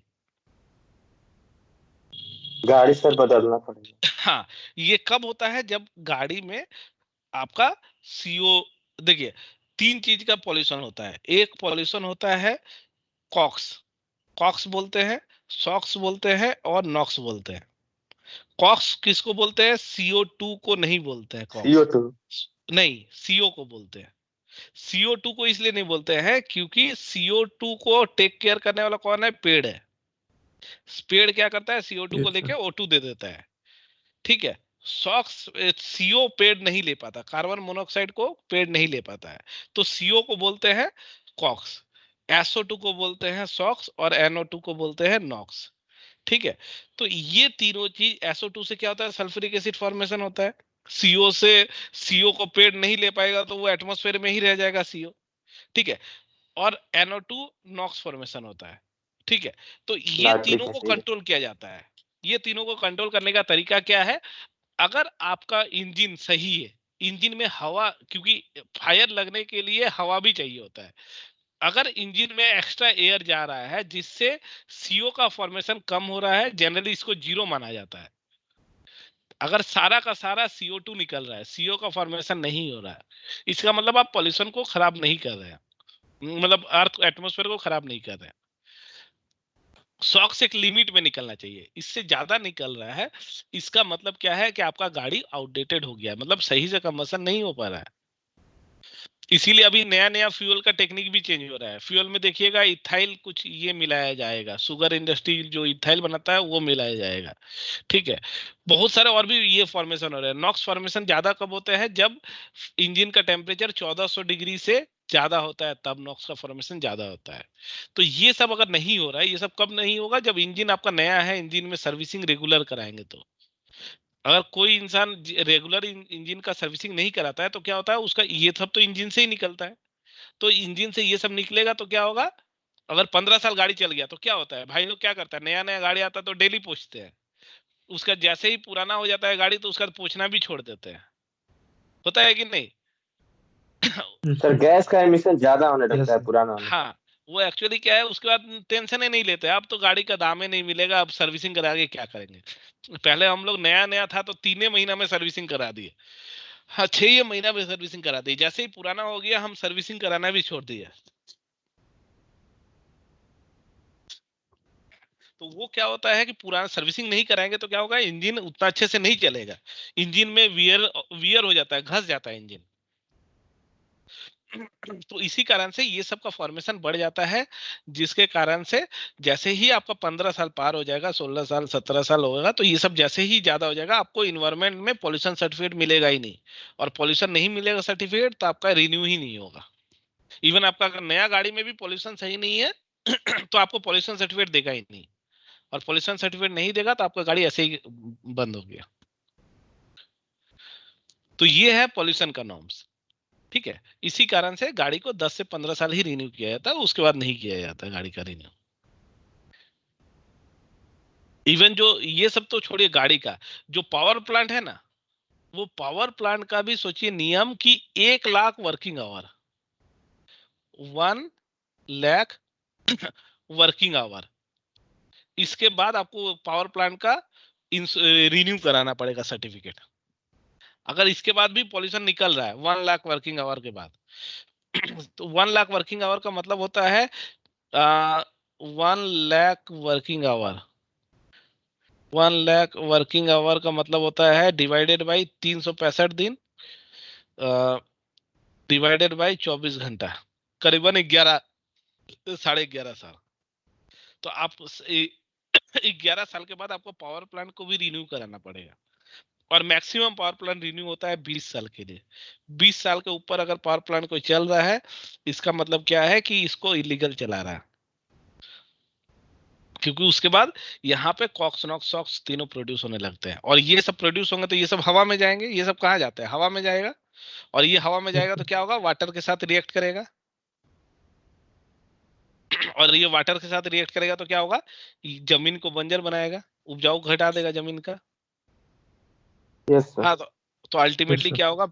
गाड़ी सर बदलना पड़ेगा। हाँ, ये कब होता है, जब गाड़ी में आपका सीओ, देखिए, 3 चीज का पॉल्यूशन होता है। एक पॉल्यूशन होता है कॉक्स, कॉक्स बोलते हैं, सॉक्स बोलते हैं, और नॉक्स बोलते हैं। कॉक्स किसको बोलते हैं? CO2 को नहीं बोलते हैं कॉक्स। CO2। नहीं, सीओ को बोलते हैं। CO2 को इसलिए नहीं बोलते हैं क्योंकि CO2 को टेक केयर करने वाला कौन है? पेड़ है। पेड़ क्या करता है, CO2 को लेके O2 दे देता है। ठीक है। सॉक्स, सीओ पेड़ नहीं ले पाता, कार्बन मोनोऑक्साइड को पेड़ नहीं ले पाता है, तो सीओ को बोलते हैं कॉक्स, SO2 को बोलते हैं सॉक्स, और NO2 को बोलते हैं नॉक्स। ठीक है। तो ये तीनों चीज, SO2 से क्या होता है, सल्फ्यूरिक एसिड फॉर्मेशन होता है। सीओ से, सीओ को पेड़ नहीं ले पाएगा तो वो एटमॉस्फेयर में ही रह जाएगा सीओ। ठीक है। और NO2 नॉक्स फॉर्मेशन होता है। ठीक है। तो ये नाइट्रिक तीनों को एसिड। कंट्रोल किया जाता है। ये तीनों को कंट्रोल करने का तरीका क्या है? अगर आपका इंजन सही है, इंजन में हवा, क्योंकि फायर लगने के लिए हवा भी चाहिए होता है। अगर इंजन में एक्स्ट्रा एयर जा रहा है जिससे सीओ का फॉर्मेशन कम हो रहा है, जनरली इसको जीरो माना जाता है। अगर सारा का सारा CO2 निकल रहा है, सीओ का फॉर्मेशन नहीं हो रहा है, इसका मतलब आप पॉल्यूशन को खराब नहीं कर रहे हैं, मतलब अर्थ एटमोस्फेयर को खराब नहीं कर रहे हैं। सॉक्स एक लिमिट में निकलना चाहिए, इससे ज्यादा निकल रहा है, इसका मतलब क्या है कि आपका गाड़ी आउटडेटेड हो गया है, मतलब सही से कंबसन नहीं हो पा रहा है। इसीलिए अभी नया नया फ्यूल का टेक्निक भी चेंज हो रहा है। फ्यूल में देखिएगा इथाइल कुछ ये मिलाया जाएगा, शुगर इंडस्ट्री जो इथाइल बनाता है वो मिलाया जाएगा, ठीक है। बहुत सारे और भी ये फॉर्मेशन हो रहे हैं। नॉक्स फॉर्मेशन ज्यादा कब होते हैं, जब इंजन का टेम्परेचर 1400 डिग्री से ज्यादा होता है, तब नॉक्स का फॉर्मेशन ज्यादा होता है। तो ये सब अगर नहीं हो रहा है, ये सब कब नहीं होगा, जब इंजन आपका नया है, इंजन में सर्विसिंग रेगुलर कराएंगे तो। अगर कोई इंसान रेगुलर इंजन का सर्विसिंग नहीं कराता है तो क्या होता है, उसका ये सब तो इंजन से ही निकलता है। तो इंजन से ये सब निकलेगा तो क्या होगा, अगर 15 साल गाड़ी चल गया तो क्या होता है, भाई लोग क्या करता है, नया नया गाड़ी आता है तो डेली पूछते हैं। उसका जैसे ही पुराना हो जाता है गाड़ी तो उसका पूछना भी छोड़ देते हैं, होता है कि नहीं? सर गैस का एमिशन ज्यादा होने लगता यस। है पुराना होने से। हाँ, वो एक्चुअली क्या है, उसके बाद टेंशन ही नहीं लेते, अब तो गाड़ी का दाम ही नहीं मिलेगा, अब सर्विसिंग करा के क्या करेंगे। पहले हम लोग नया नया था तो 3 महीना में सर्विसिंग करा दिए, हाँ 6 महीना में सर्विसिंग करा दी, जैसे ही पुराना हो गया हम सर्विसिंग कराना भी छोड़ दिया। तो वो क्या होता है कि पुराना सर्विसिंग नहीं कराएंगे तो क्या होगा, इंजन उतना अच्छे से नहीं चलेगा, इंजन में वियर वियर हो जाता है, घस जाता है इंजन। तो इसी कारण से ये सब का फॉर्मेशन बढ़ जाता है, जिसके कारण से जैसे ही आपका 15 साल पार हो जाएगा, 16 साल 17 साल होगा, तो ये सब जैसे ही ज्यादा हो जाएगा, आपको इन्वायरमेंट में पॉल्यूशन सर्टिफिकेट मिलेगा ही नहीं। और पॉल्यूशन नहीं मिलेगा सर्टिफिकेट तो आपका रिन्यू ही नहीं होगा। इवन आपका अगर नया गाड़ी में भी पॉल्यूशन सही नहीं है तो आपको पॉल्यूशन सर्टिफिकेट देगा ही नहीं। और पॉल्यूशन सर्टिफिकेट नहीं देगा तो आपका गाड़ी ऐसे ही बंद हो गया। तो ये है पॉल्यूशन का नॉर्म्स, ठीक है। इसी कारण से गाड़ी को 10 से 15 साल ही रिन्यू किया जाता है, उसके बाद नहीं किया जाता गाड़ी का रिन्यू। इवन जो ये सब तो छोड़िए, गाड़ी का जो पावर प्लांट है ना, वो पावर प्लांट का भी सोचिए नियम कि 1 lakh working hour, 1 lakh working hour, इसके बाद आपको पावर प्लांट का रिन्यू कराना पड़ेगा सर्टिफिकेट। अगर इसके बाद भी पॉल्यूशन निकल रहा है 1 लाख वर्किंग आवर के बाद, तो 1 लाख वर्किंग आवर का मतलब होता है 1 lakh working hour, 1 lakh working hour का मतलब होता है डिवाइडेड बाई 365 दिन, डिवाइडेड बाई 24 घंटा, करीबन 11 साढ़े 11 साल। तो आप 11 साल के बाद आपको पावर प्लांट को भी रिन्यू कराना पड़ेगा। और मैक्सिमम पावर प्लांट रिन्यू होता है 20 साल के लिए। 20 साल के ऊपर अगर पावर प्लांट कोई चल रहा है, इसका मतलब क्या है कि इसको इलीगल चला रहा है, क्योंकि उसके बाद यहाँ पे कॉक्स नॉक्स सॉक्स तीनों प्रोड्यूस होने लगते हैं। और ये सब प्रोड्यूस होंगे तो ये सब हवा में जाएंगे, ये सब कहाँ जाता है, हवा में जाएगा। और ये हवा में जाएगा तो क्या होगा, वाटर के साथ रिएक्ट करेगा। और ये वाटर के साथ रिएक्ट करेगा तो क्या होगा, जमीन को बंजर बनाएगा, उपजाऊ घटा देगा जमीन का। Yes sir. हाँ, तो यस अल्टीमेटली सर। क्या होगा,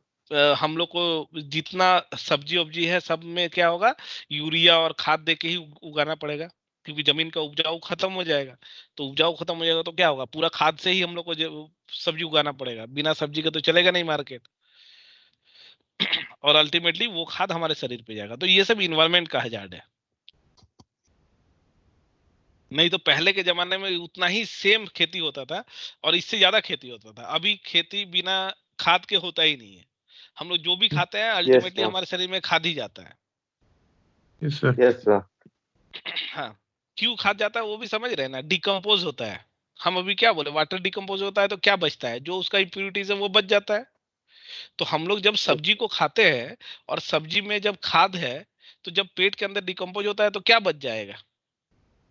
हम लोग को जितना सब्जी उब्जी है सब में क्या होगा, यूरिया और खाद दे के ही उगाना पड़ेगा, क्योंकि जमीन का उपजाऊ खत्म हो जाएगा। तो उपजाऊ खत्म हो जाएगा तो क्या होगा, पूरा खाद से ही हम लोग को सब्जी उगाना पड़ेगा, बिना सब्जी के तो चलेगा नहीं मार्केट। और अल्टीमेटली वो खाद हमारे शरीर पे जाएगा। तो ये सब इन्वायरमेंट का हजार्ड है। नहीं तो पहले के जमाने में उतना ही सेम खेती होता था, और इससे ज्यादा खेती होता था। अभी खेती बिना खाद के होता ही नहीं है। हम लोग जो भी खाते हैं यस अल्टीमेटली सर। हमारे शरीर में खाद ही जाता है। Yes sir. Yes sir. हाँ, क्यों खाद जाता है वो भी समझ रहे हैं ना, डिकम्पोज होता है। हम अभी क्या बोले, वाटर डिकम्पोज होता है तो क्या बचता है, जो उसका इम्प्यूरिटीज है वो बच जाता है। तो हम लोग जब सब्जी को खाते हैं और सब्जी में जब खाद है, तो जब पेट के अंदर डिकम्पोज होता है तो क्या बच जाएगा,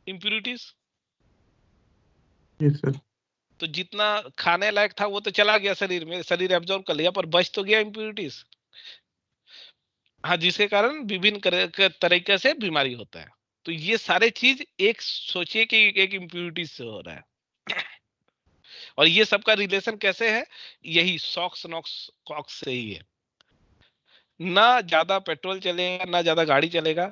इम्प्यूरिटीज। Yes sir. तो जितना खाने लायक था वो तो चला गया शरीर में, शरीर एब्जॉर्ब कर लिया, पर बच तो गया इम्प्यूरिटीज। हाँ, जिसके कारण विभिन्न तरीके से बीमारी होता है। तो ये सारे चीज एक सोचिए कि एक इम्प्यूरिटीज से हो रहा है। और ये सबका रिलेशन कैसे है, यही सॉक्स नॉक्स कॉक्स से ही है। ना ज्यादा पेट्रोल चलेगा, ना ज्यादा गाड़ी चलेगा,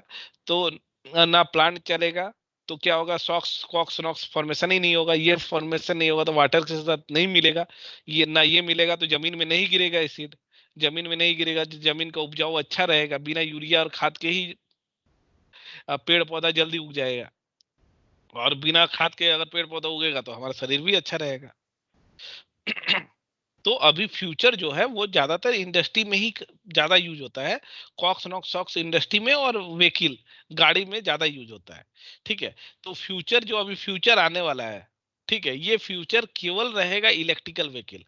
तो ना प्लांट चलेगा, तो क्या होगा, सॉक्स कॉक्स नॉक्स फॉर्मेशन ही नहीं होगा। ये फॉर्मेशन नहीं होगा तो वाटर के साथ नहीं मिलेगा, ये ना ये मिलेगा तो जमीन में नहीं गिरेगा एसिड। जमीन में नहीं गिरेगा तो जमीन का उपजाऊ अच्छा रहेगा, बिना यूरिया और खाद के ही पेड़ पौधा जल्दी उग जाएगा। और बिना खाद के अगर पेड़ पौधा उगेगा तो हमारा शरीर भी अच्छा रहेगा। तो अभी फ्यूचर जो है वो ज्यादातर इंडस्ट्री में ही ज्यादा यूज होता है, कॉक्स नॉक्स सॉक्स इंडस्ट्री में, और व्हीकल गाड़ी में ज्यादा यूज होता है। ठीक है, तो फ्यूचर जो अभी फ्यूचर आने वाला है, ठीक है, ये फ्यूचर केवल रहेगा इलेक्ट्रिकल व्हीकल।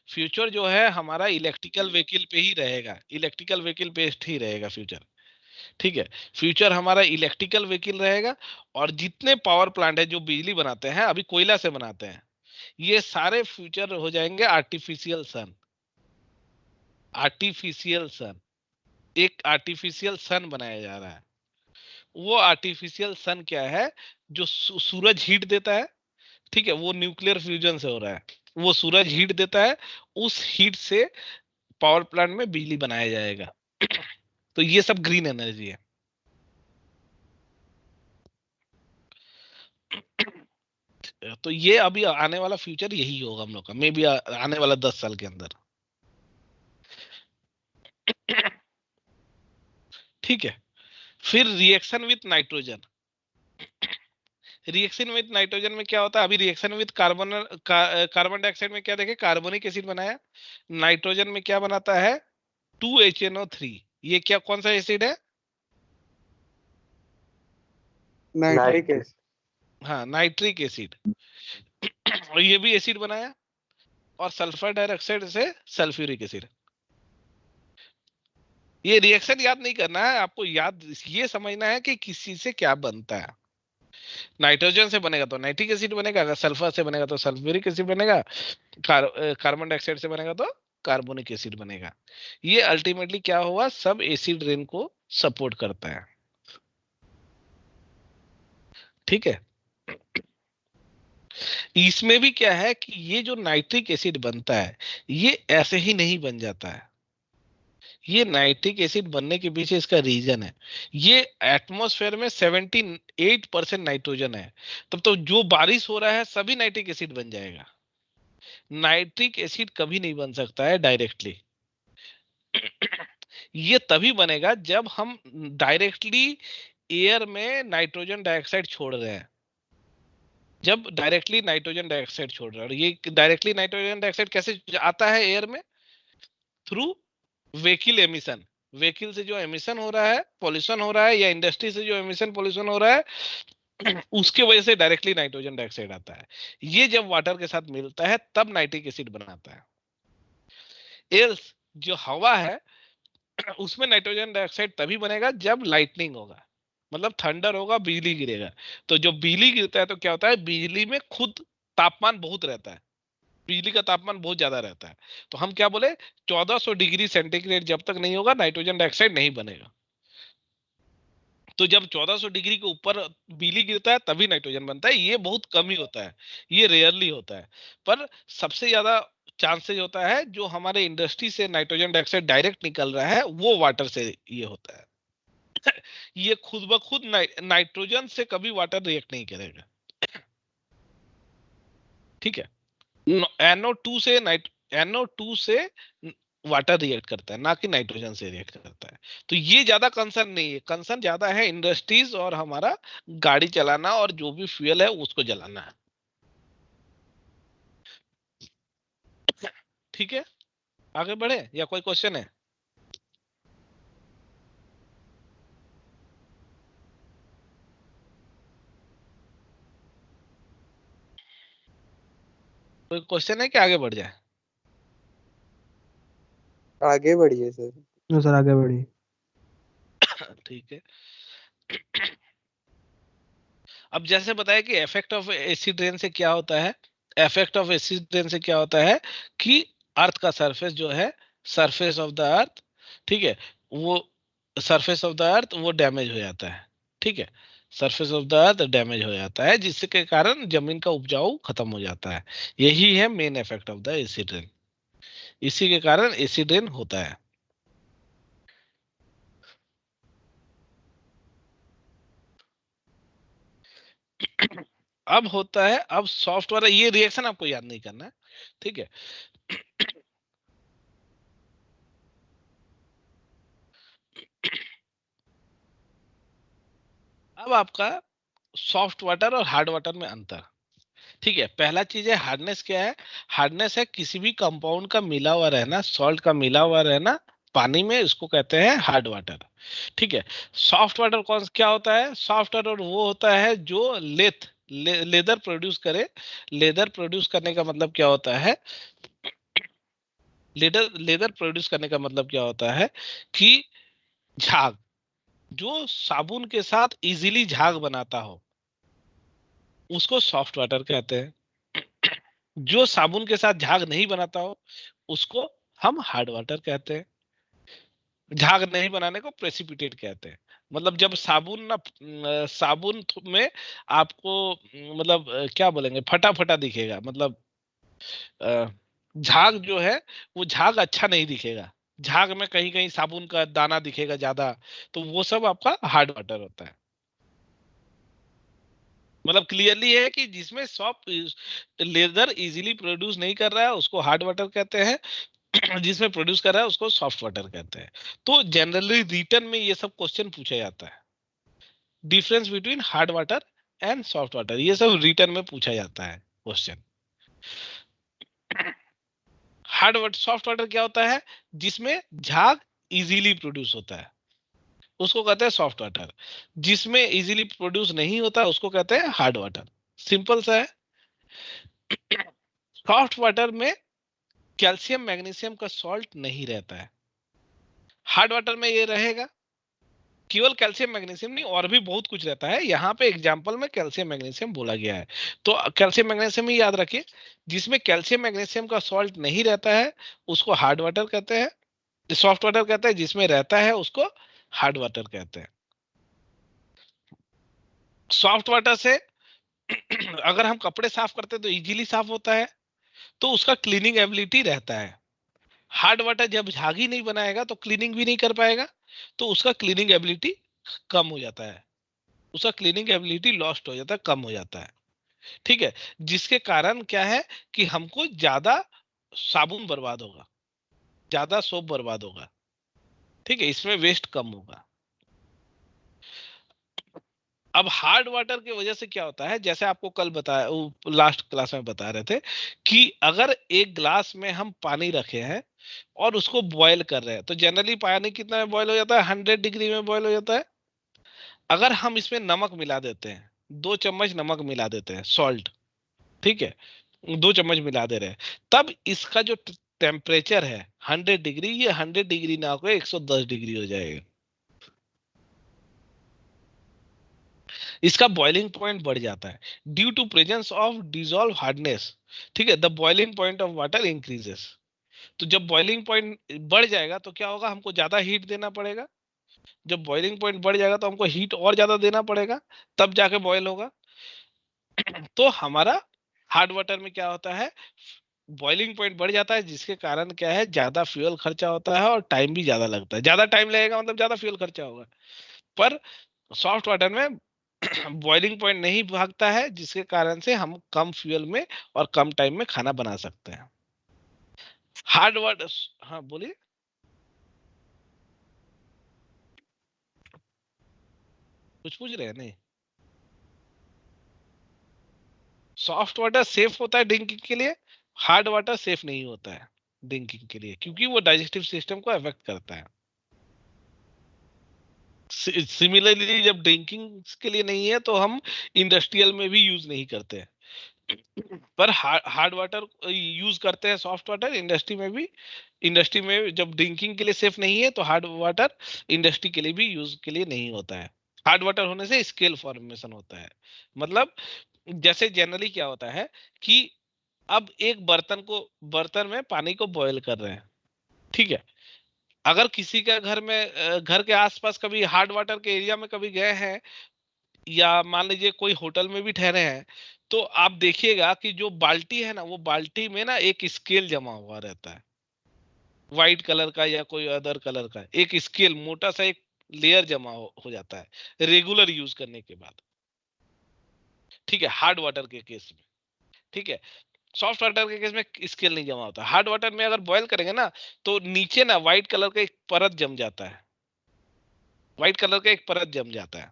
फ्यूचर जो है हमारा इलेक्ट्रिकल व्हीकल पे ही रहेगा, इलेक्ट्रिकल व्हीकल बेस्ड ही रहेगा फ्यूचर। ठीक है, फ्यूचर हमारा इलेक्ट्रिकल व्हीकल रहेगा। और जितने पावर प्लांट है जो बिजली बनाते हैं, अभी कोयला से बनाते हैं, ये सारे फ्यूचर हो जाएंगे आर्टिफिशियल सन। आर्टिफिशियल सन, एक आर्टिफिशियल सन बनाया जा रहा है। वो आर्टिफिशियल सन क्या है? जो सूरज हीट देता है, ठीक है, वो न्यूक्लियर फ्यूजन से हो रहा है। वो सूरज हीट देता है, उस हीट से पावर प्लांट में बिजली बनाया जाएगा। तो ये सब ग्रीन एनर्जी है। तो ये अभी आने वाला फ्यूचर यही होगा हम लोग का, मे बी आने वाला 10 साल के अंदर। ठीक है, फिर reaction with nitrogen. Reaction with nitrogen में क्या होता है? अभी रिएक्शन विथ कार्बन डाइऑक्साइड में क्या देखे, कार्बोनिक एसिड बनाया। नाइट्रोजन में क्या बनाता है? 2HNO3। ये क्या, कौन सा एसिड है? Nitric acid. हाँ, नाइट्रिक एसिड। और ये भी एसिड बनाया। और सल्फर डाइऑक्साइड से सल्फ्यूरिक एसिड। ये रिएक्शन याद नहीं करना है आपको, याद ये समझना है कि किसी से क्या बनता है। नाइट्रोजन से बनेगा तो नाइट्रिक एसिड बनेगा, अगर सल्फर से बनेगा तो सल्फ्यूरिक एसिड बनेगा, कार्बन डाइऑक्साइड से बनेगा तो कार्बोनिक एसिड बनेगा। ये अल्टीमेटली क्या हुआ, सब एसिड रेन को सपोर्ट करता है। ठीक है, इसमें भी क्या है कि ये जो नाइट्रिक एसिड बनता है, ये ऐसे ही नहीं बन जाता है। ये नाइट्रिक एसिड बनने के पीछे इसका रीजन है। ये एटमॉस्फेयर में 78% नाइट्रोजन है। तब तो जो बारिश हो रहा है सभी नाइट्रिक एसिड बन जाएगा। नाइट्रिक एसिड कभी नहीं बन सकता है डायरेक्टली। ये तभी बनेगा जब हम डायरेक्टली एयर में नाइट्रोजन डाइऑक्साइड छोड़ रहे हैं। जब डायरेक्टली नाइट्रोजन डाइऑक्साइड छोड़ रहे हैं, और ये डायरेक्टली नाइट्रोजन डाइऑक्साइड कैसे आता है एयर में? Through vehicle emission. व्हीकल से जो एमिशन हो रहा है, पॉल्यूशन हो रहा है, या इंडस्ट्री से जो एमिशन पॉल्यूशन हो रहा है, उसके वजह से डायरेक्टली नाइट्रोजन डाइऑक्साइड आता है। ये जब वाटर के साथ मिलता है तब नाइट्रिक एसिड बनाता है। एल्स जो हवा है उसमें नाइट्रोजन डाइऑक्साइड तभी बनेगा जब लाइटनिंग होगा, मतलब थंडर होगा, बिजली गिरेगा। तो जब बिजली गिरता है तो क्या होता है, बिजली में खुद तापमान बहुत रहता है, बिजली का तापमान बहुत ज्यादा रहता है। तो हम क्या बोले, 1400 डिग्री सेंटीग्रेड जब तक नहीं होगा नाइट्रोजन डाइऑक्साइड नहीं बनेगा। तो जब 1400 डिग्री के ऊपर बिजली गिरता है तभी नाइट्रोजन बनता है। ये बहुत कम ही होता है, ये रेयरली होता है। पर सबसे ज्यादा चांसेस होता है जो हमारे इंडस्ट्री से नाइट्रोजन डाइऑक्साइड डायरेक्ट निकल रहा है वो वाटर से ये होता है। ये खुद ब खुद नाइट्रोजन से कभी वाटर रिएक्ट नहीं करेगा। ठीक है, NO2 से NO2 से वाटर रिएक्ट करता है, ना कि नाइट्रोजन से रिएक्ट करता है। तो ये ज्यादा कंसर्न नहीं है, कंसर्न ज्यादा है इंडस्ट्रीज और हमारा गाड़ी चलाना और जो भी फ्यूल है उसको जलाना है। ठीक है, आगे बढ़े या कोई क्वेश्चन है? कोई क्वेश्चन है कि आगे बढ़ जाए? आगे बढ़िए सर। नो सर, आगे बढ़िए। ठीक है, अब जैसे बताया कि इफेक्ट ऑफ एसिड रेन से क्या होता है, इफेक्ट ऑफ एसिड रेन से क्या होता है कि अर्थ का सरफेस जो है, सरफेस ऑफ द अर्थ, ठीक है, वो सरफेस ऑफ द अर्थ वो डैमेज हो जाता है। ठीक है, surface of the earth damage हो जाता है, जिसके कारण जमीन का उपजाऊ खत्म हो जाता है। यही है main effect of the acid rain. इसी के कारण एसिड रेन होता है। अब होता है, अब सॉफ्ट वाला, ये रिएक्शन आपको याद नहीं करना है। ठीक है, अब आपका सॉफ्ट वाटर और हार्ड वाटर में अंतर। ठीक है, पहला चीज है हार्डनेस। क्या है हार्डनेस? है किसी भी कंपाउंड का मिला हुआ रहना, सॉल्ट का मिला हुआ रहना पानी में, इसको कहते हैं हार्ड वाटर। ठीक है। सॉफ्ट वाटर कौन क्या होता है? सॉफ्ट वाटर वो होता है जो लेदर प्रोड्यूस करे। लेदर प्रोड्यूस करने का मतलब क्या होता है? लेदर लेदर प्रोड्यूस करने का मतलब क्या होता है कि झाग, जो साबुन के साथ इजीली झाग बनाता हो, उसको सॉफ्ट वाटर कहते हैं। जो साबुन के साथ झाग नहीं बनाता हो, उसको हम हार्ड वाटर कहते हैं। झाग नहीं बनाने को प्रेसिपिटेट कहते हैं। मतलब जब साबुन ना में आपको मतलब क्या बोलेंगे, फटा फटा दिखेगा, मतलब अ, झाग जो है वो झाग अच्छा नहीं दिखेगा। झाग में कहीं कहीं साबुन का दाना दिखेगा ज्यादा, तो वो सब आपका हार्ड वाटर होता है। मतलब क्लियरली है कि जिसमें सॉफ्ट लेदर इजीली प्रोड्यूस नहीं कर रहा है उसको हार्ड वाटर कहते हैं। जिसमें प्रोड्यूस कर रहा है उसको सॉफ्ट वाटर कहते हैं। तो जनरली रिटर्न में ये सब क्वेश्चन पूछा जाता है। Difference between hard water and soft water, ये सब रिटर्न में पूछा जाता है question. Hard water soft water क्या होता है? जिसमें झाग इजीली प्रोड्यूस होता है, उसको कहते हैं सॉफ्ट वाटर। जिसमें इजीली प्रोड्यूस नहीं होता उसको कहते हैं हार्ड वाटर। सिंपल सा है। सॉफ्ट वाटर में कैल्शियम मैग्नीशियम का सॉल्ट नहीं रहता है। हार्ड वाटर में ये रहेगा। केवल कैल्शियम मैग्नीशियम नहीं, और भी बहुत कुछ रहता है। यहाँ पे एग्जांपल में कैल्शियम मैग्नीशियम बोला गया है, तो कैल्शियम मैग्नीशियम ही याद रखिए। जिसमें कैल्शियम मैग्नीशियम का सॉल्ट नहीं रहता है उसको हार्ड वाटर कहते हैं, सॉफ्ट वाटर कहते हैं। जिसमें रहता है उसको हार्ड वाटर कहते हैं। सॉफ्ट वाटर से अगर हम कपड़े साफ करते हैं तो इजीली साफ होता है, तो उसका क्लीनिंग एबिलिटी रहता है। हार्ड वाटर जब झाग ही नहीं बनाएगा तो क्लीनिंग भी नहीं कर पाएगा, तो उसका क्लीनिंग एबिलिटी कम हो जाता है। उसका क्लीनिंग एबिलिटी लॉस्ट हो जाता है, कम हो जाता है। ठीक है। जिसके कारण क्या है कि हमको ज्यादा साबुन बर्बाद होगा, ज्यादा सोप बर्बाद होगा। ठीक है, इसमें वेस्ट कम होगा। अब हार्ड वाटर की वजह से क्या होता है, जैसे आपको कल बताया, लास्ट क्लास में बता रहे थे कि अगर एक ग्लास में हम पानी रखे हैं और उसको बॉयल कर रहे हैं, तो जनरली पानी कितना में बॉयल हो जाता है? 100 डिग्री में बॉयल हो जाता है। अगर हम इसमें नमक मिला देते हैं, 2 चम्मच नमक मिला देते हैं, सॉल्ट, ठीक है, 2 चम्मच मिला दे रहे हैं, तब इसका जो टेम्परेचर है 100 डिग्री, ये 100 डिग्री ना होकर 110 डिग्री हो जाएगा। इसका बॉइलिंग पॉइंट बढ़ जाता है due to presence of dissolve hardness. ठीक है, the boiling point of water increases. तो जब बॉइलिंग पॉइंट बढ़ जाएगा तो क्या होगा, हमको ज्यादा हीट देना पड़ेगा। जब बॉइलिंग पॉइंट बढ़ जाएगा तो हमको हीट और ज्यादा देना पड़ेगा, तब जाके बॉयल होगा। तो हमारा हार्ड वाटर में क्या होता है, बॉइलिंग पॉइंट बढ़ जाता है, जिसके कारण क्या है, ज्यादा फ्यूल खर्चा होता है और टाइम भी ज्यादा लगता है। ज्यादा टाइम लगेगा मतलब ज्यादा फ्यूल खर्चा होगा। पर सॉफ्ट वाटर में बॉइलिंग पॉइंट नहीं भागता है, जिसके कारण से हम कम फ्यूल में और कम टाइम में खाना बना सकते हैं। हार्ड वाटर, हाँ बोलिए। कुछ पूछ रहे हैं? नहीं, सॉफ्ट वाटर सेफ होता है ड्रिंकिंग के लिए, हार्ड वाटर सेफ नहीं होता है ड्रिंकिंग के लिए, क्योंकि वो डाइजेस्टिव सिस्टम को अफेक्ट करता है। सिमिलरली जब ड्रिंकिंग के लिए नहीं है तो हम इंडस्ट्रियल में भी यूज नहीं करते हैं। पर हार्ड वाटर यूज करते हैं, सॉफ्ट वाटर इंडस्ट्री में भी। इंडस्ट्री में जब ड्रिंकिंग के लिए सेफ नहीं है तो हार्ड वाटर इंडस्ट्री के लिए भी यूज के लिए नहीं होता है। हार्ड वाटर होने से स्केल फॉर्मेशन होता है। मतलब जैसे जनरली क्या होता है कि अब एक बर्तन में पानी को बॉयल कर रहे हैं, ठीक है। अगर किसी का घर में घर के आसपास कभी हार्ड वाटर के एरिया में कभी गए हैं, या मान लीजिए कोई होटल में भी ठहरे हैं, तो आप देखिएगा कि जो बाल्टी है ना, वो बाल्टी में ना एक स्केल जमा हुआ रहता है, व्हाइट कलर का या कोई अदर कलर का एक स्केल, मोटा सा एक लेयर जमा हो जाता है रेगुलर यूज करने के बाद। ठीक है, हार्ड वाटर के केस में। ठीक है, सॉफ्ट वाटर के केस में स्केल नहीं जमा होता। हार्ड वाटर में अगर बॉयल करेंगे ना, तो नीचे ना व्हाइट कलर का एक परत जम जाता है, व्हाइट कलर का एक परत जम जाता है।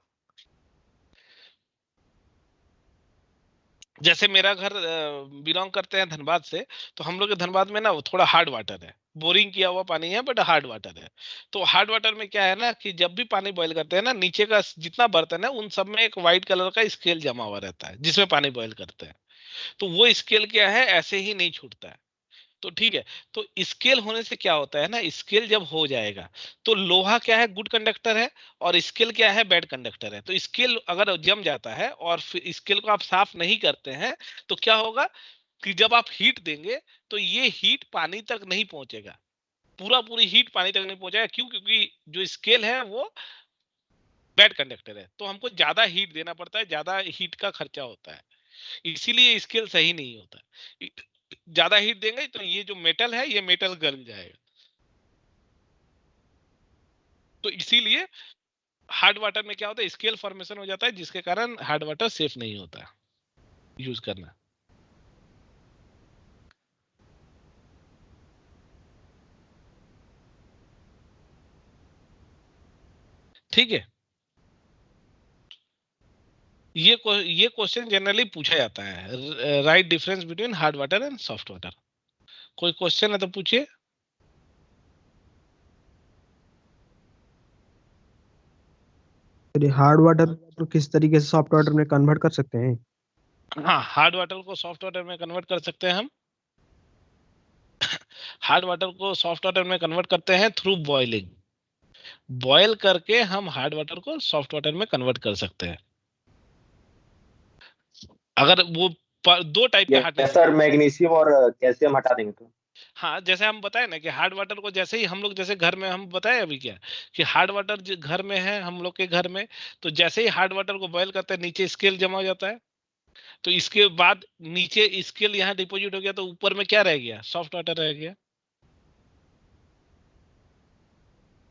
जैसे मेरा घर बिलोंग करते हैं धनबाद से, तो हम लोग के धनबाद में ना वो थोड़ा हार्ड वाटर है, बोरिंग किया हुआ पानी है बट हार्ड वाटर है। तो हार्ड वाटर में क्या है ना कि जब भी पानी बॉईल करते हैं ना, नीचे का जितना बर्तन है उन सब में एक व्हाइट कलर का स्केल जमा हुआ रहता है जिसमें पानी बॉईल करते हैं। तो वो स्केल क्या है, ऐसे ही नहीं छूटता है। तो ठीक है, तो स्केल होने से क्या होता है ना, स्केल जब हो जाएगा तो लोहा क्या है, गुड कंडक्टर है, और स्केल क्या है, बैड कंडक्टर है। तो स्केल अगर जम जाता है और फिर स्केल को आप साफ नहीं करते हैं, तो क्या होगा कि जब आप हीट देंगे तो ये हीट पानी तक नहीं पहुंचेगा, पूरी हीट पानी तक नहीं पहुंचेगा। क्यों? क्योंकि जो स्केल है वो बैड कंडक्टर है, तो हमको ज्यादा हीट देना पड़ता है, ज्यादा हीट का खर्चा होता है, इसीलिए स्केल सही नहीं होता। ज्यादा हीट देंगे तो ये जो मेटल है ये मेटल गल जाएगा। तो इसीलिए हार्ड वाटर में क्या होता है, स्केल फॉर्मेशन हो जाता है, जिसके कारण हार्ड वाटर सेफ नहीं होता यूज करना। ठीक है, ये क्वेश्चन जनरली पूछा जाता है, right difference between hard water and soft water. कोई क्वेश्चन है तो पूछिए। हार्ड वाटर को किस तरीके से सॉफ्ट वाटर में कन्वर्ट कर सकते हैं? हाँ, हार्ड वाटर को सॉफ्ट वाटर में कन्वर्ट कर सकते हैं हम। हार्ड वाटर को सॉफ्ट वाटर में कन्वर्ट करते हैं थ्रू बॉइलिंग। बॉयल करके हम हार्ड वाटर को सॉफ्ट वाटर में कन्वर्ट कर सकते हैं। अगर वो दो टाइप के यस हार्डनेस सर, होते हैं। मैग्नीशियम और कैल्शियम हटा देंगे तो। हाँ, जैसे हम बताए ना कि हार्ड वाटर को जैसे ही हम लोग, जैसे घर में हम बताए अभी क्या कि हार्ड वाटर घर में है हम लोग के घर में, तो जैसे ही हार्ड वाटर को बॉयल करते हैं नीचे स्केल जमा हो जाता है। तो इसके बाद नीचे स्केल यहाँ डिपोजिट हो गया, तो ऊपर में क्या रह गया, सॉफ्ट वाटर रह गया।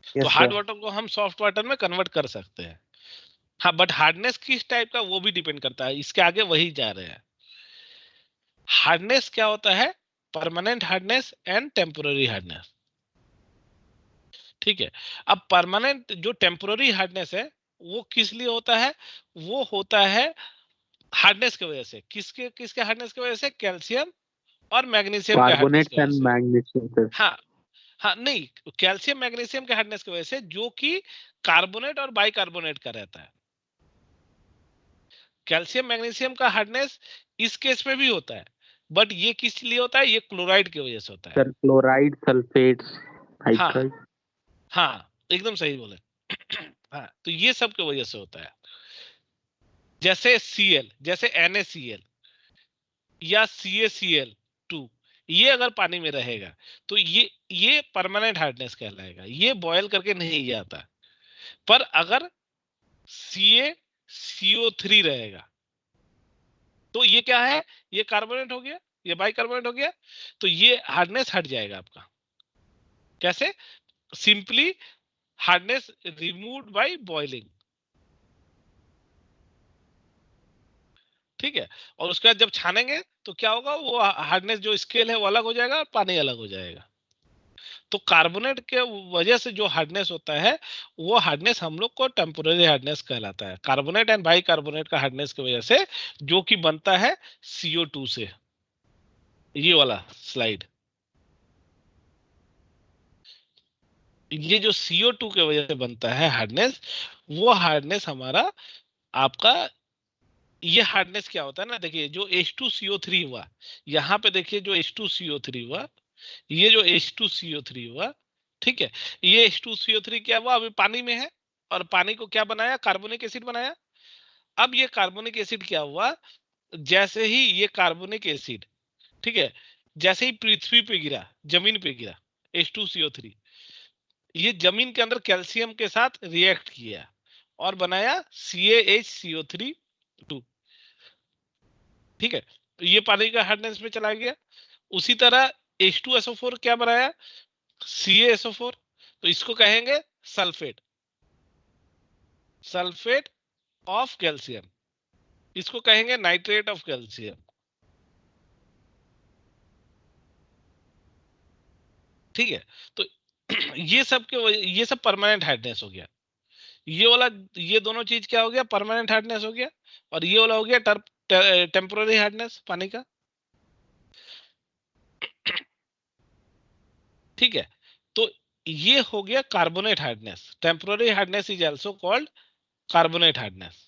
तो यस हार्ड सर। वाटर को हम सॉफ्ट वाटर में कन्वर्ट कर सकते हैं। हाँ, बट हार्डनेस किस टाइप का वो भी डिपेंड करता है, इसके आगे वही जा रहे हैं। हार्डनेस क्या होता है, permanent hardness and temporary hardness. ठीक है, अब परमानेंट जो टेम्पोररी हार्डनेस है वो किस लिए होता है, वो होता है हार्डनेस की वजह से। किसके किसके हार्डनेस की वजह से, कैल्शियम और मैग्नीशियम के हार्डनेस की कार्बोनेट वजह एंड से। Magnesium sir. हाँ, हाँ नहीं, कैल्शियम मैग्नीशियम के हार्डनेस की वजह से, जो कि कार्बोनेट और बाइकार्बोनेट का रहता है। कैल्शियम मैग्नीशियम का हार्डनेस इस केस में भी होता है, बट ये किस लिए होता है, ये क्लोराइड की वजह से होता है। सर क्लोराइड, सल्फेट्स, हाँ, हाइड्राइड। हाँ एकदम सही बोले। हाँ, तो ये सब की वजह से होता है। जैसे Cl, जैसे NaCl या CaCl2, ये अगर पानी में रहेगा तो ये परमानेंट हार्डनेस कहलाएगा, ये बॉयल करके नहीं जाता। पर अगर CaCO3 रहेगा तो ये क्या है, ये कार्बोनेट हो गया, ये बाइकार्बोनेट हो गया, तो ये हार्डनेस हट जाएगा आपका। कैसे? Simply hardness removed by boiling. ठीक है, और उसके बाद जब छानेंगे तो क्या होगा, वो हार्डनेस जो स्केल है वो अलग हो जाएगा और पानी अलग हो जाएगा। तो कार्बोनेट के वजह से जो हार्डनेस होता है, वो हार्डनेस हम लोग को टेम्पोररी हार्डनेस कहलाता है। कार्बोनेट एंड बाई कार्बोनेट का हार्डनेस की वजह से जो कि बनता है CO2 से। ये वाला स्लाइड, ये जो CO2 के वजह से बनता है हार्डनेस, वो हार्डनेस हमारा आपका, ये हार्डनेस क्या होता है ना, देखिए जो H2CO3 हुआ, यहाँ पे देखिए जो H2CO3 हुआ, ये जो H2CO3 हुआ, ठीक है, ये H2CO3 क्या हुआ, अभी पानी में है और पानी को क्या बनाया, कार्बोनिक एसिड बनाया। अब ये कार्बोनिक एसिड क्या हुआ, जैसे ही ये कार्बोनिक एसिड, ठीक है, जैसे ही पृथ्वी पे गिरा, जमीन पे गिरा, H2CO3, ये जमीन के अंदर कैल्शियम के साथ रिएक्ट किया और बनाया CaHCO3 2। ठीक है, तो ये पानी का हार्डनेस में चला गया। उसी तरह H2SO4 क्या बनाया, CaSO4, तो इसको कहेंगे सल्फेट, सल्फेट ऑफ कैल्शियम, इसको कहेंगे नाइट्रेट ऑफ कैल्शियम। ठीक है, तो ये सब परमानेंट हार्डनेस हो गया। ये वाला, ये दोनों चीज क्या हो गया, परमानेंट हार्डनेस हो गया, और ये वाला हो गया टेम्पोररी हार्डनेस पानी का, ठीक है। तो ये हो गया carbonate hardness. Temporary hardness is also called carbonate hardness.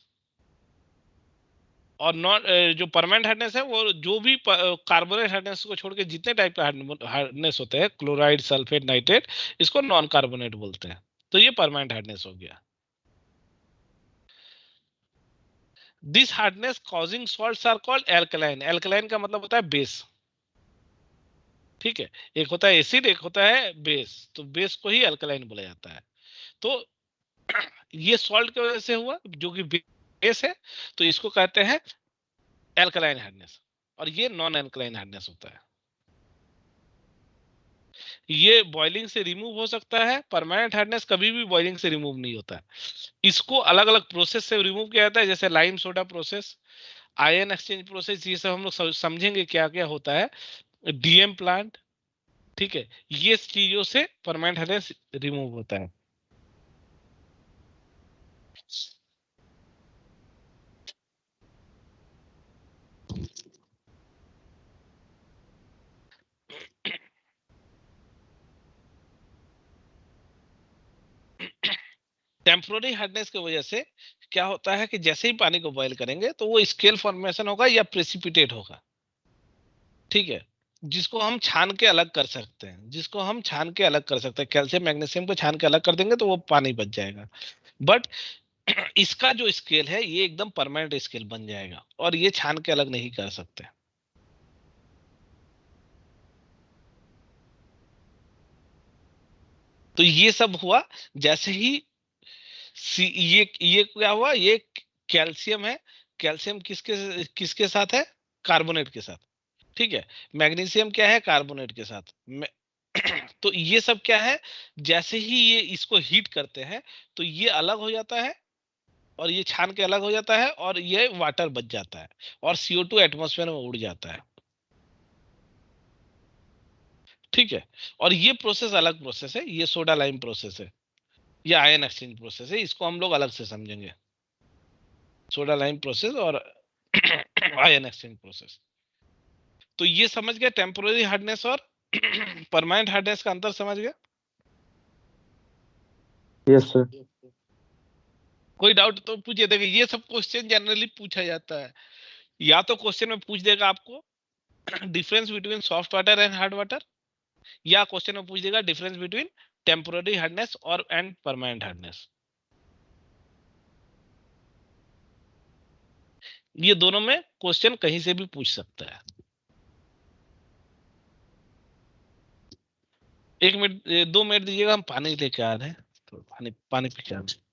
और नॉन जो परमानेंट हार्डनेस है वो जो भी कार्बोनेट हार्डनेस को छोड़ के जितने टाइप के हार्डनेस होते हैं, क्लोराइड, सल्फेट, नाइट्रेट, इसको नॉन कार्बोनेट बोलते हैं। तो ये परमानेंट हार्डनेस हो गया। This hardness causing salts are called alkaline. Alkaline का मतलब होता है बेस, ठीक है। एक होता है एसिड, एक होता है बेस, तो बेस को ही एल्कलाइन बोला जाता है। तो ये सॉल्ट की वजह से हुआ जो कि बेस है, तो इसको कहते हैं एल्कलाइन हार्डनेस। और ये नॉन एल्कलाइन हार्डनेस होता है। ये बॉइलिंग से रिमूव हो सकता है। परमानेंट हार्डनेस कभी भी बॉइलिंग से रिमूव नहीं होता है। इसको अलग अलग प्रोसेस से रिमूव किया जाता है, जैसे lime soda process, ion exchange process, ये सब हम लोग समझेंगे क्या क्या होता है। डीएम प्लांट, ठीक है। ये चीजों से परमानेंट हार्डनेस रिमूव होता है। टेम्पोररी हार्डनेस की वजह से क्या होता है कि जैसे ही पानी को बॉईल करेंगे तो वो स्केल फॉर्मेशन होगा या प्रेसिपिटेट होगा, ठीक है। जिसको हम छान के अलग कर सकते हैं, जिसको हम छान के अलग कर सकते हैं, कैल्शियम मैग्नीशियम को छान के अलग कर देंगे तो वो पानी बच जाएगा। बट इसका जो स्केल है ये एकदम परमानेंट स्केल बन जाएगा, और ये छान के अलग नहीं कर सकते। तो ये सब हुआ जैसे ही ये क्या हुआ, ये कैल्शियम है। कैल्शियम किसके किसके साथ है? कार्बोनेट के साथ, ठीक है। मैग्नीशियम क्या है? कार्बोनेट के साथ। तो ये सब क्या है, जैसे ही ये इसको हीट करते हैं तो ये अलग हो जाता है, और ये छान के अलग हो जाता है, और ये वाटर बच जाता है, और CO2 एटमॉस्फेयर में उड़ जाता है, ठीक है। और ये प्रोसेस अलग प्रोसेस है, ये सोडा लाइम प्रोसेस है, ये आयन एक्सचेंज प्रोसेस है, इसको हम लोग अलग से समझेंगे। सोडा लाइम प्रोसेस और आयन एक्सचेंज प्रोसेस। तो ये समझ गया टेम्पोररी हार्डनेस और परमानेंट हार्डनेस का अंतर समझ गया। Yes sir. कोई डाउट तो पूछिए। देखिए ये सब क्वेश्चन जनरली पूछा जाता है, या तो क्वेश्चन में पूछ देगा आपको difference between soft water and hard water, या क्वेश्चन में पूछ देगा डिफरेंस बिटवीन टेम्पोररी हार्डनेस और एंड परमानेंट हार्डनेस। ये दोनों में क्वेश्चन कहीं से भी पूछ सकता है। 1 मिनट 2 मिनट दीजिएगा, हम पानी लेके आ रहे हैं, तो पानी पानी पी के आ रहे हैं।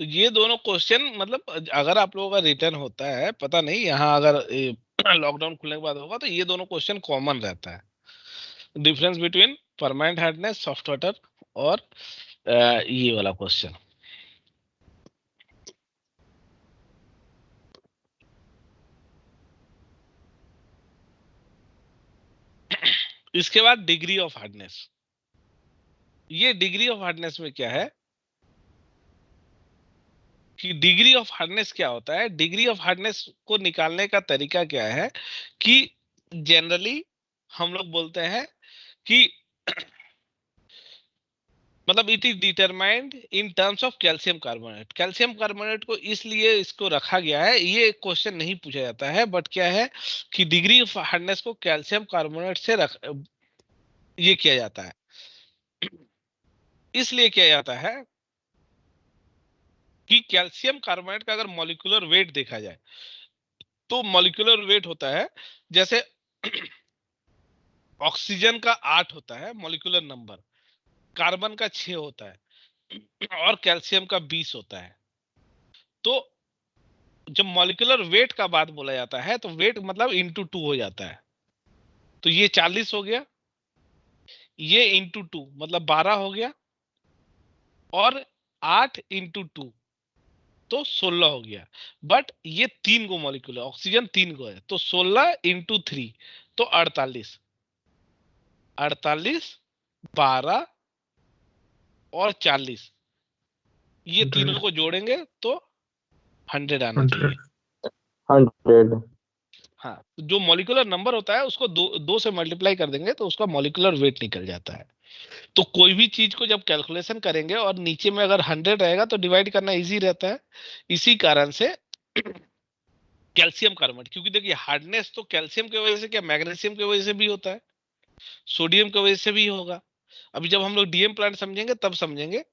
तो ये दोनों क्वेश्चन मतलब अगर आप लोगों का रिटर्न होता है, पता नहीं यहाँ अगर लॉकडाउन खुलने के बाद होगा, तो ये दोनों क्वेश्चन कॉमन रहता है, difference between permanent hardness, soft water और ये वाला क्वेश्चन। इसके बाद डिग्री ऑफ हार्डनेस। ये डिग्री ऑफ हार्डनेस में क्या है कि डिग्री ऑफ हार्डनेस क्या होता है, डिग्री ऑफ हार्डनेस को निकालने का तरीका क्या है कि जनरली हम लोग बोलते हैं कि मतलब it is determined in terms of calcium carbonate. Calcium carbonate को इसलिए इसको रखा गया है, ये क्वेश्चन नहीं पूछा जाता है, बट क्या है कि डिग्री ऑफ हार्डनेस को कैल्शियम कार्बोनेट से ये किया जाता है। इसलिए किया जाता है कि कैल्शियम कार्बोनेट का अगर मॉलिक्यूलर वेट देखा जाए तो मॉलिक्यूलर वेट होता है, जैसे ऑक्सीजन का 8 होता है मॉलिक्यूलर नंबर, कार्बन का 6 होता है और कैल्शियम का 20 होता है। तो जब मॉलिक्यूलर वेट का बात बोला जाता है तो वेट मतलब इंटू 2 हो जाता है। तो ये 40 हो गया, ये इंटू 2 मतलब 12 हो गया, और 8 इंटू 2 तो 16 हो गया। बट ये 3 को मॉलिक्यूल है, ऑक्सीजन 3 को है, तो 16 इंटू 3 तो 48, 12 और 40, ये तीनों को जोड़ेंगे तो 100 आना चाहिए। 100। हाँ, तो जो मॉलिक्यूलर नंबर होता है उसको दो से मल्टीप्लाई कर देंगे तो उसका मॉलिक्यूलर वेट निकल जाता है। तो कोई भी चीज को जब कैलकुलेशन करेंगे और नीचे में अगर 100 रहेगा तो डिवाइड करना इजी रहता है। इसी कारण से कैल्शियम कार्बोनेट, क्योंकि देखिए हार्डनेस तो कैल्शियम की वजह से क्या मैग्नीशियम की वजह से भी होता है, सोडियम की वजह से भी होगा। अभी जब हम लोग डीएम प्लांट समझेंगे तब समझेंगे,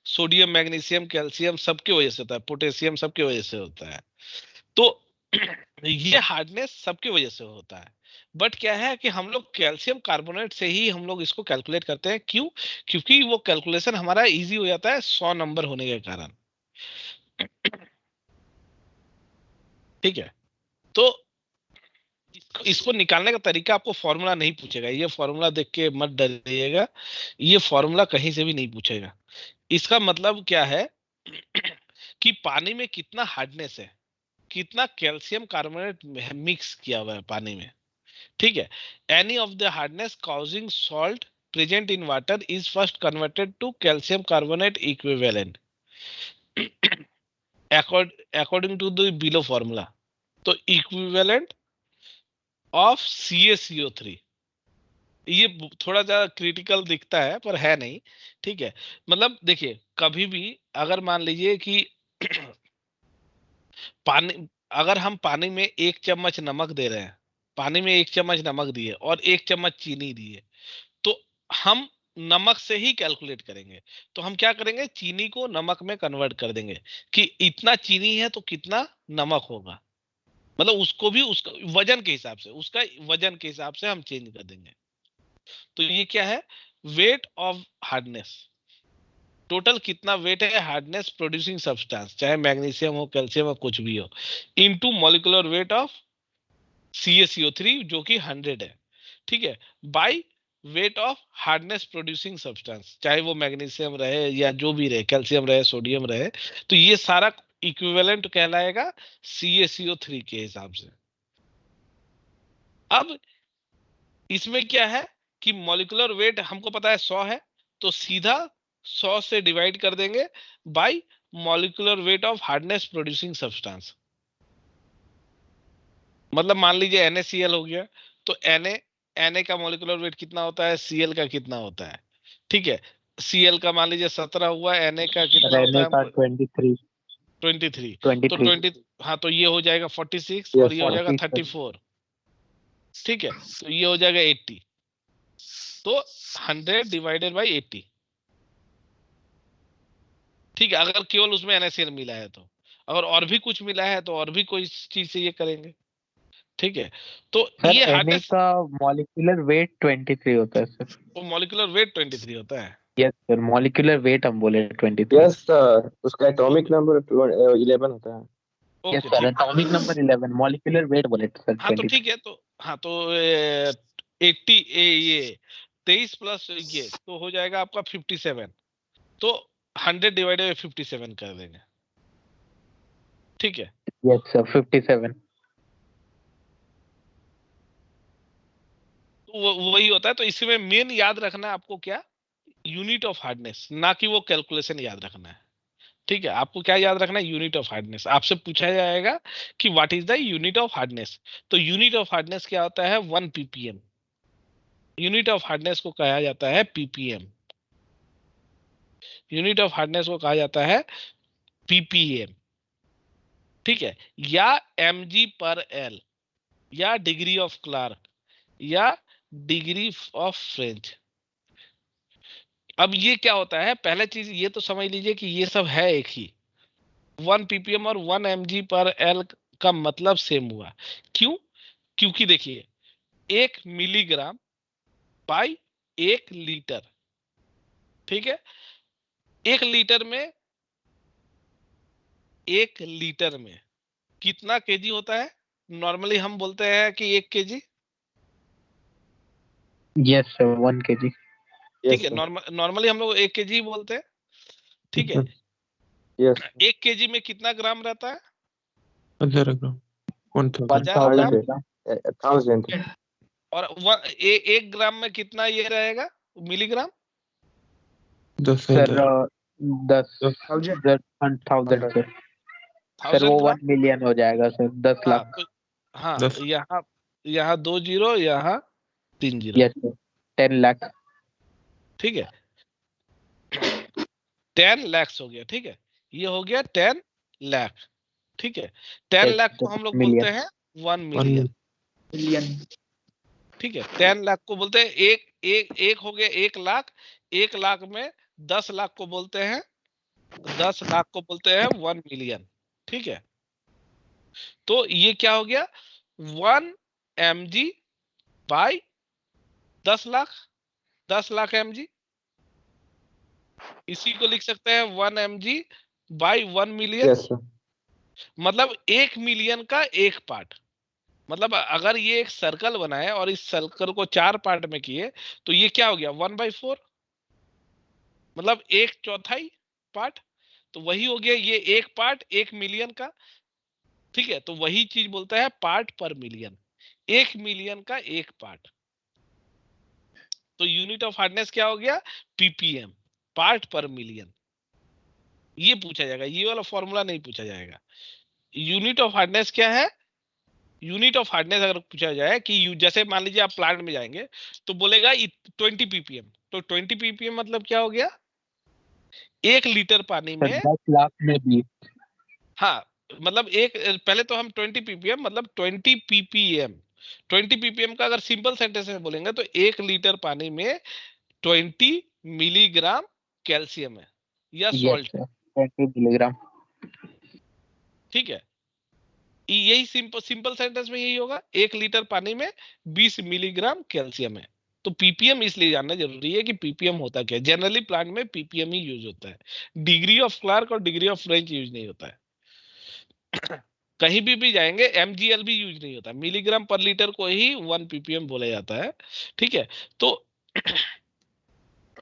सोडियम मैग्नीशियम कैल्शियम सबकी वजह से होता है, पोटेशियम सबकी वजह से होता है। तो ये हार्डनेस सबकी वजह से होता है। बट क्या है कि हम लोग कैल्शियम कार्बोनेट से ही हम लोग इसको कैलकुलेट करते हैं। क्यों? क्योंकि वो कैलकुलेशन हमारा इजी हो जाता है 100 नंबर होने के कारण। ठीक है, तो इसको निकालने का तरीका आपको फॉर्मूला नहीं पूछेगा, ये फॉर्मूला देख के मत डरिएगा, ये फॉर्मूला कहीं से भी नहीं पूछेगा। इसका मतलब क्या है कि पानी में कितना हार्डनेस है, कितना कैल्शियम कार्बोनेट मिक्स किया हुआ है पानी में। ठीक है, any of the hardness causing salt present in water is first converted to calcium carbonate equivalent according to the below formula. तो इक्विवेलेंट ऑफ CaCO3, ये थोड़ा सा क्रिटिकल दिखता है पर है नहीं। ठीक है, मतलब देखिए कभी भी अगर मान लीजिए कि पानी, अगर हम पानी में 1 चम्मच नमक दे रहे हैं, पानी में 1 चम्मच नमक दिए और 1 चम्मच चीनी दिए, तो हम नमक से ही कैलकुलेट करेंगे। तो हम क्या करेंगे, चीनी को नमक में कन्वर्ट कर देंगे कि इतना चीनी है तो कितना नमक होगा, मतलब उसको भी उसका वजन के हिसाब से, उसका वजन के हिसाब से हम चेंज कर देंगे। तो ये क्या है, वेट ऑफ हार्डनेस, टोटल कितना वेट है हार्डनेस प्रोड्यूसिंग सब्सटेंस, चाहे मैग्नीशियम हो कैल्शियम हो कुछ भी हो, into molecular weight of CaCO3 जो कि 100 है। ठीक है, by weight of hardness producing substance, चाहे वो मैग्नीशियम रहे या जो भी रहे, कैल्शियम रहे सोडियम रहे, तो ये सारा इक्विवेलेंट कहलाएगा CaCO3 के हिसाब से। अब इसमें क्या है कि मॉलिक्यूलर वेट हमको पता है 100 है, तो सीधा 100 से डिवाइड कर देंगे bye molecular weight of hardness producing substance. मतलब मान लीजिए NaCl हो गया, तो Na का मॉलिक्यूलर वेट कितना होता है, Cl का कितना होता है। ठीक है, Cl का मान लीजिए 17 हुआ, Na का कितना होता रहने है का हमको 23 23, तो 23 20, हाँ तो ये हो जाएगा 46 ये और ये हो जाएगा 40 34। ठीक है, तो ये हो जाएगा 80, तो 100 डिवाइडेड बाई 80। ठीक है, अगर केवल उसमें NaCl मिला है तो, अगर और भी कुछ मिला है तो और भी कोई चीज से ये करेंगे। ठीक है, तो सर ये Na हार्डनेस, का मॉलिक्यूलर वेट 23 होता है सर। वो मॉलिक्यूलर वेट 23 होता है। यस सर, मॉलिक्यूलर वेट हम बोले 23। यस सर, उसका एटॉमिक नंबर 11 होता है। यस ओके सर, ठीक। एटॉमिक नंबर 11, मॉलिक्यूलर वेट बोले सर हाँ तो 23। ठीक है, तो हाँ तो 80 ये 23 प्लस ये तो हो जाएगा आपका 57। तो 100 डिवाइडेड बाई 57 कर देंगे, ठीक है। Yes sir, 57। तो वही होता है। तो इसमें मेन याद रखना है आपको क्या, यूनिट ऑफ हार्डनेस, ना कि वो कैलकुलेशन याद रखना है। ठीक है, आपको क्या याद रखना है, यूनिट ऑफ हार्डनेस। आपसे पूछा जाएगा कि what is the unit of hardness, तो यूनिट ऑफ हार्डनेस क्या होता है, 1 ppm। यूनिट ऑफ हार्डनेस को कहा जाता है ppm। यूनिट ऑफ हार्डनेस को कहा जाता है ppm, ठीक है, या mg पर एल, या डिग्री ऑफ क्लार्क, या डिग्री ऑफ फ्रेंच। अब ये क्या होता है, पहले चीज ये तो समझ लीजिए कि ये सब है एक ही। 1 ppm और 1 mg पर एल का मतलब सेम हुआ। क्यों? क्योंकि देखिए 1 मिलीग्राम बाई 1 लीटर, ठीक है। 1 लीटर में, 1 लीटर में कितना केजी होता है? नॉर्मली हम बोलते हैं कि 1 केजी, यस सर, 1 kg। ठीक यस है। सर। नॉर्मली हम लोग 1 केजी बोलते हैं, ठीक है। यस 1 केजी में कितना ग्राम रहता है? 1000 ग्राम 1000 1000 ग्राम। 1000 ग्राम। 1000। और 1 ग्राम में कितना ये रहेगा, मिलीग्राम? 10,000 sir 10 1000 1000 sir. सर 1000 वो ग्राम। 1 मिलियन हो जाएगा सर, 10 हाँ लाख। तो हाँ 10 यहाँ, यहाँ 2 जीरो, यहाँ 3 जीरो, यस सर, 10 लाख। ठीक है। 10 lakhs हो गया, ठीक है। ये हो गया 10 लाख, ठीक है। 10 लाख को हम लोग बोलते मिलियन। हैं 1 1 मिलियन, मिलियन। ठीक है। 10 लाख को बोलते हैं एक एक एक हो गया 1 लाख। 1 लाख में 10 लाख को बोलते हैं, 10 लाख को बोलते हैं 1 मिलियन, ठीक है। तो ये क्या हो गया, 1 mg by 10 lakh, 10 lakh mg। इसी को लिख सकते हैं 1 mg by 1 million. Yes sir. मतलब 1 मिलियन का एक पार्ट। मतलब अगर ये एक सर्कल बनाए और इस सर्कल को 4 पार्ट में किए, तो ये क्या हो गया, 1/4, मतलब 1/4 पार्ट। तो वही हो गया, ये एक पार्ट 1 मिलियन का, ठीक है। तो वही चीज बोलता है पार्ट पर मिलियन, 1 मिलियन का एक पार्ट। तो यूनिट ऑफ हार्डनेस क्या हो गया, ppm, पार्ट पर मिलियन। ये पूछा जाएगा, ये वाला फॉर्मूला नहीं पूछा जाएगा। यूनिट ऑफ हार्डनेस क्या है, यूनिट ऑफ हार्डनेस अगर पूछा जाए कि जैसे मान लीजिए आप प्लांट में जाएंगे तो बोलेगा 20 ppm, तो 20 ppm मतलब क्या हो गया, 1 लीटर पानी सर में। 10 लाख में भी। हाँ, मतलब एक, पहले तो हम 20 ppm मतलब 20 ppm, 20 ppm का अगर सिंपल सेंटेंस में बोलेंगे तो 1 लीटर पानी में 20 मिलीग्राम कैल्शियम है या यस सॉल्ट, सर, 20 मिलीग्राम। ठीक है। यही सिंपल सिंपल सेंटेंस में यही होगा, 1 लीटर पानी में 20 मिलीग्राम कैल्शियम है। तो पीपीएम इसलिए जानना जरूरी है कि पीपीएम होता क्या है। जनरली प्लांट में पीपीएम ही यूज होता है, डिग्री ऑफ क्लार्क और डिग्री ऑफ फ्रेंच यूज नहीं होता है। कहीं भी जाएंगे एमजीएल भी यूज नहीं होता, मिलीग्राम पर लीटर को ही 1 पीपीएम बोला जाता है, ठीक है। तो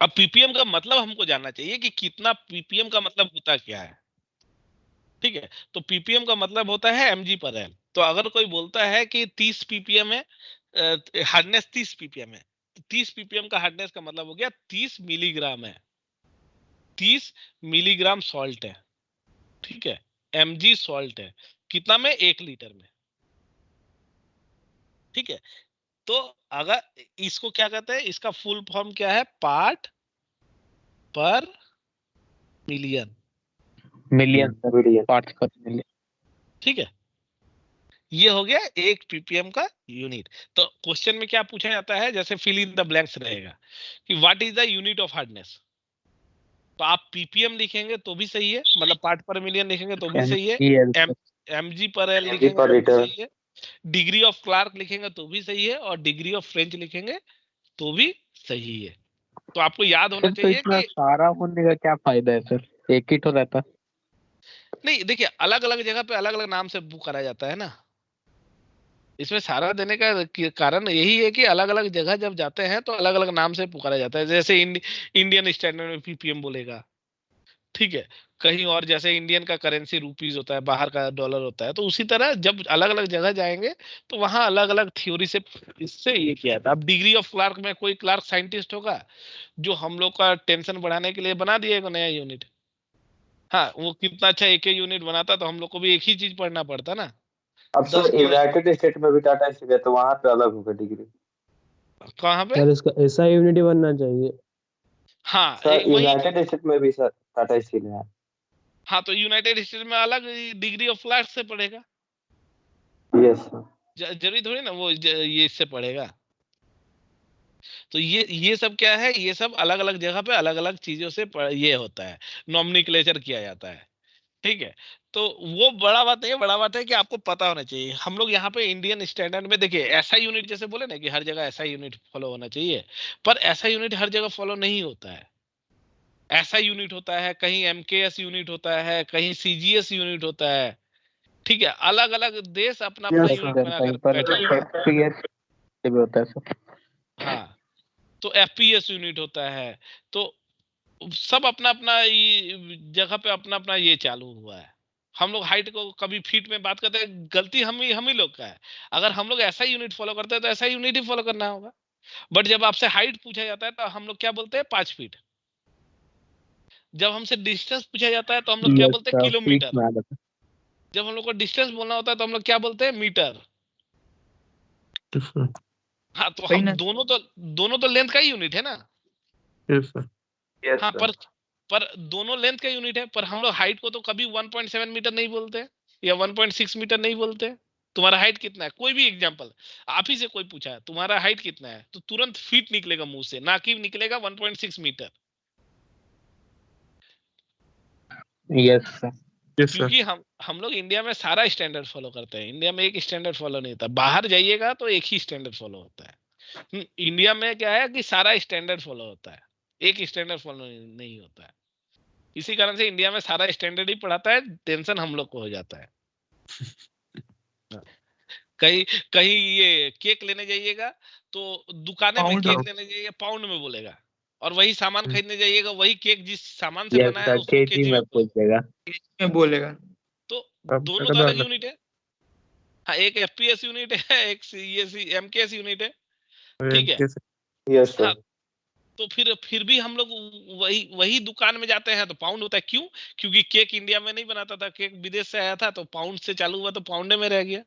अब पीपीएम का मतलब हमको जानना चाहिए कि कितना पीपीएम का मतलब होता क्या है, ठीक है। तो पीपीएम का मतलब होता है एमजी पर एल। तो अगर कोई बोलता है कि 30 पीपीएम है, हार्डनेस 30 पीपीएम है, तो 30 पीपीएम का हार्डनेस का मतलब हो गया 30 मिलीग्राम है, 30 मिलीग्राम सॉल्ट है, ठीक है। एमजी सॉल्ट है कितना में, 1 लीटर में, ठीक है। तो अगर इसको क्या कहते हैं, इसका फुल फॉर्म क्या है, पार्ट पर million, million sir, million. Parts पर मिलियन। ठीक है। ये हो गया 1 पीपीएम का यूनिट। तो क्वेश्चन में क्या पूछा जाता है, जैसे फिल इन द ब्लैंक्स रहेगा कि what is the unit of hardness. तो आप पीपीएम लिखेंगे तो भी सही है, मतलब पार्ट पर मिलियन लिखेंगे तो भी सही है, एमजीएल एम सर। एमजी पर एल एमजी लिखेंगे पर तो भी लीटर। सही है, डिग्री ऑफ क्लार्क लिखेंगे तो भी सही है, और डिग्री ऑफ फ्रेंच लिखेंगे तो भी सही है। तो आपको याद होना सर तो चाहिए इतना कि सारा होने का क्या फायदा है सर, एक ही तो रहता। नहीं, देखिए अलग अलग जगह पे अलग अलग नाम से पुकारा जाता है ना। इसमें सारा देने का कारण यही है कि अलग अलग जगह जब जाते हैं तो अलग अलग नाम से पुकारा जाता है। जैसे इंडियन स्टैंडर्ड में पीपीएम बोलेगा, ठीक है। कहीं और जैसे इंडियन का करेंसी रुपीज होता है, बाहर का डॉलर होता है, तो उसी तरह जब अलग अलग जगह जाएंगे तो वहां अलग अलग थ्योरी से इससे ये किया था। अब डिग्री ऑफ क्लार्क में कोई क्लार्क साइंटिस्ट होगा जो हम लोग का टेंशन बढ़ाने के लिए बना दिया एक नया यूनिट। हाँ, वो कितना अच्छा एक यूनिट बनाता तो हम लोग को भी एक ही चीज पढ़ना पड़ता ना। अब सर 10 क्वेश्चन यूनाइटेड स्टेट में भी टाटा स्टील है तो वहां पे अलग होगा डिग्री। कहाँ पे? सर इसका ऐसा यूनिटी बनना चाहिए। हाँ, सर वही यूनाइटेड चीज। स्टेट में भी सर टाटा स्टील है। हाँ, तो यूनाइटेड स्टेट में अलग डिग्री ऑफ क्लार्क से पढ़ेगा। Yes sir. जरूरी थोड़ी ना वो ये इससे पढ़ेगा। तो ये सब क्या है, ये सब अलग अलग जगह पे अलग अलग चीजों से ये होता है, नॉमिनिक्लेचर किया जाता है, ठीक है। तो वो बड़ा बात नहीं है, बड़ा बात है कि आपको पता होना चाहिए। हम लोग यहाँ पे इंडियन स्टैंडर्ड में देखिए ऐसा यूनिट, जैसे बोले ना कि हर जगह ऐसा यूनिट फॉलो होना चाहिए, पर ऐसा यूनिट हर जगह फॉलो नहीं होता है। ऐसा यूनिट होता है, कहीं एमकेएस यूनिट होता है, कहीं सीजीएस यूनिट होता है, ठीक है। अलग अलग देश अपना अपना yes yes unit sir. Sir, बनाकर कहीं पर बैठे हुए हैं। एफपीएस भी होता है सर। हाँ, तो एफपीएस यूनिट होता है। तो सब अपना अपना जगह पे अपना अपना ये चालू हुआ है। हम लोग हाइट को कभी फीट में बात करते हैं, गलती हम ही लोग का है। अगर हम लोग ऐसा यूनिट फॉलो करते हैं तो ऐसा यूनिट ही फॉलो करना होगा। बट जब आपसे हाइट पूछा जाता है तो हम लोग क्या बोलते हैं? 5 फीट। जब हमसे डिस्टेंस पूछा जाता है तो हम लोग क्या यस बोलते हैं? Sir, feet kilometre. में आ जाता जब हम लोग को डिस्टेंस बोलना होता है तो हम लोग क्या बोलते हैं? मीटर। हाँ, तो वही हम ना। दोनों तो लेंथ का ही यूनिट है ना। यस हाँ, सर। पर दोनों लेंथ का यूनिट है। पर हम लोग हाइट को तो कभी 1.7 मीटर नहीं बोलते या 1.6 मीटर नहीं बोलते। तुम्हारा हाइट कितना है? कोई भी एग्जांपल आप ही से कोई पूछा है तुम्हारा हाइट कितना है, तो तुरंत फीट निकलेगा मुंह से, ना कि निकलेगा 1.6 मीटर। है। Yes sir. क्योंकि हम लोग इंडिया में सारा स्टैंडर्ड फॉलो करते हैं। इंडिया में एक स्टैंडर्ड फॉलो नहीं होता। बाहर जाइएगा तो एक ही स्टैंडर्ड फॉलो होता है। इंडिया में क्या है कि सारा स्टैंडर्ड फॉलो होता है, एक स्टैंडर्ड फॉलो नहीं होता है। इसी कारण से इंडिया में सारा स्टैंडर्ड ही पढ़ाता है, टेंशन हम लोग को हो जाता है। कहीं कहीं ये केक लेने जाइएगा तो दुकाने में पाउंड केक लेने जाइए पाउंड में बोलेगा, और वही सामान खरीदने जाइएगा वही केक जिस सामान से यस बना है सर, उसको केजी केजी में में बोलेगा। पूछेगा। में बोलेगा। तो दोनों तो अलग यूनिट है। हाँ, एक एफपीएस यूनिट है, एक सीएससी एमकेएस यूनिट है, ठीक है। यस हाँ, सर। तो फिर भी हम लोग वही वही दुकान में जाते हैं तो पाउंड होता है। क्यों? क्योंकि केक इंडिया में नहीं बनाता था, केक विदेश से आया था, तो पाउंड से चालू हुआ तो पाउंड में रह गया।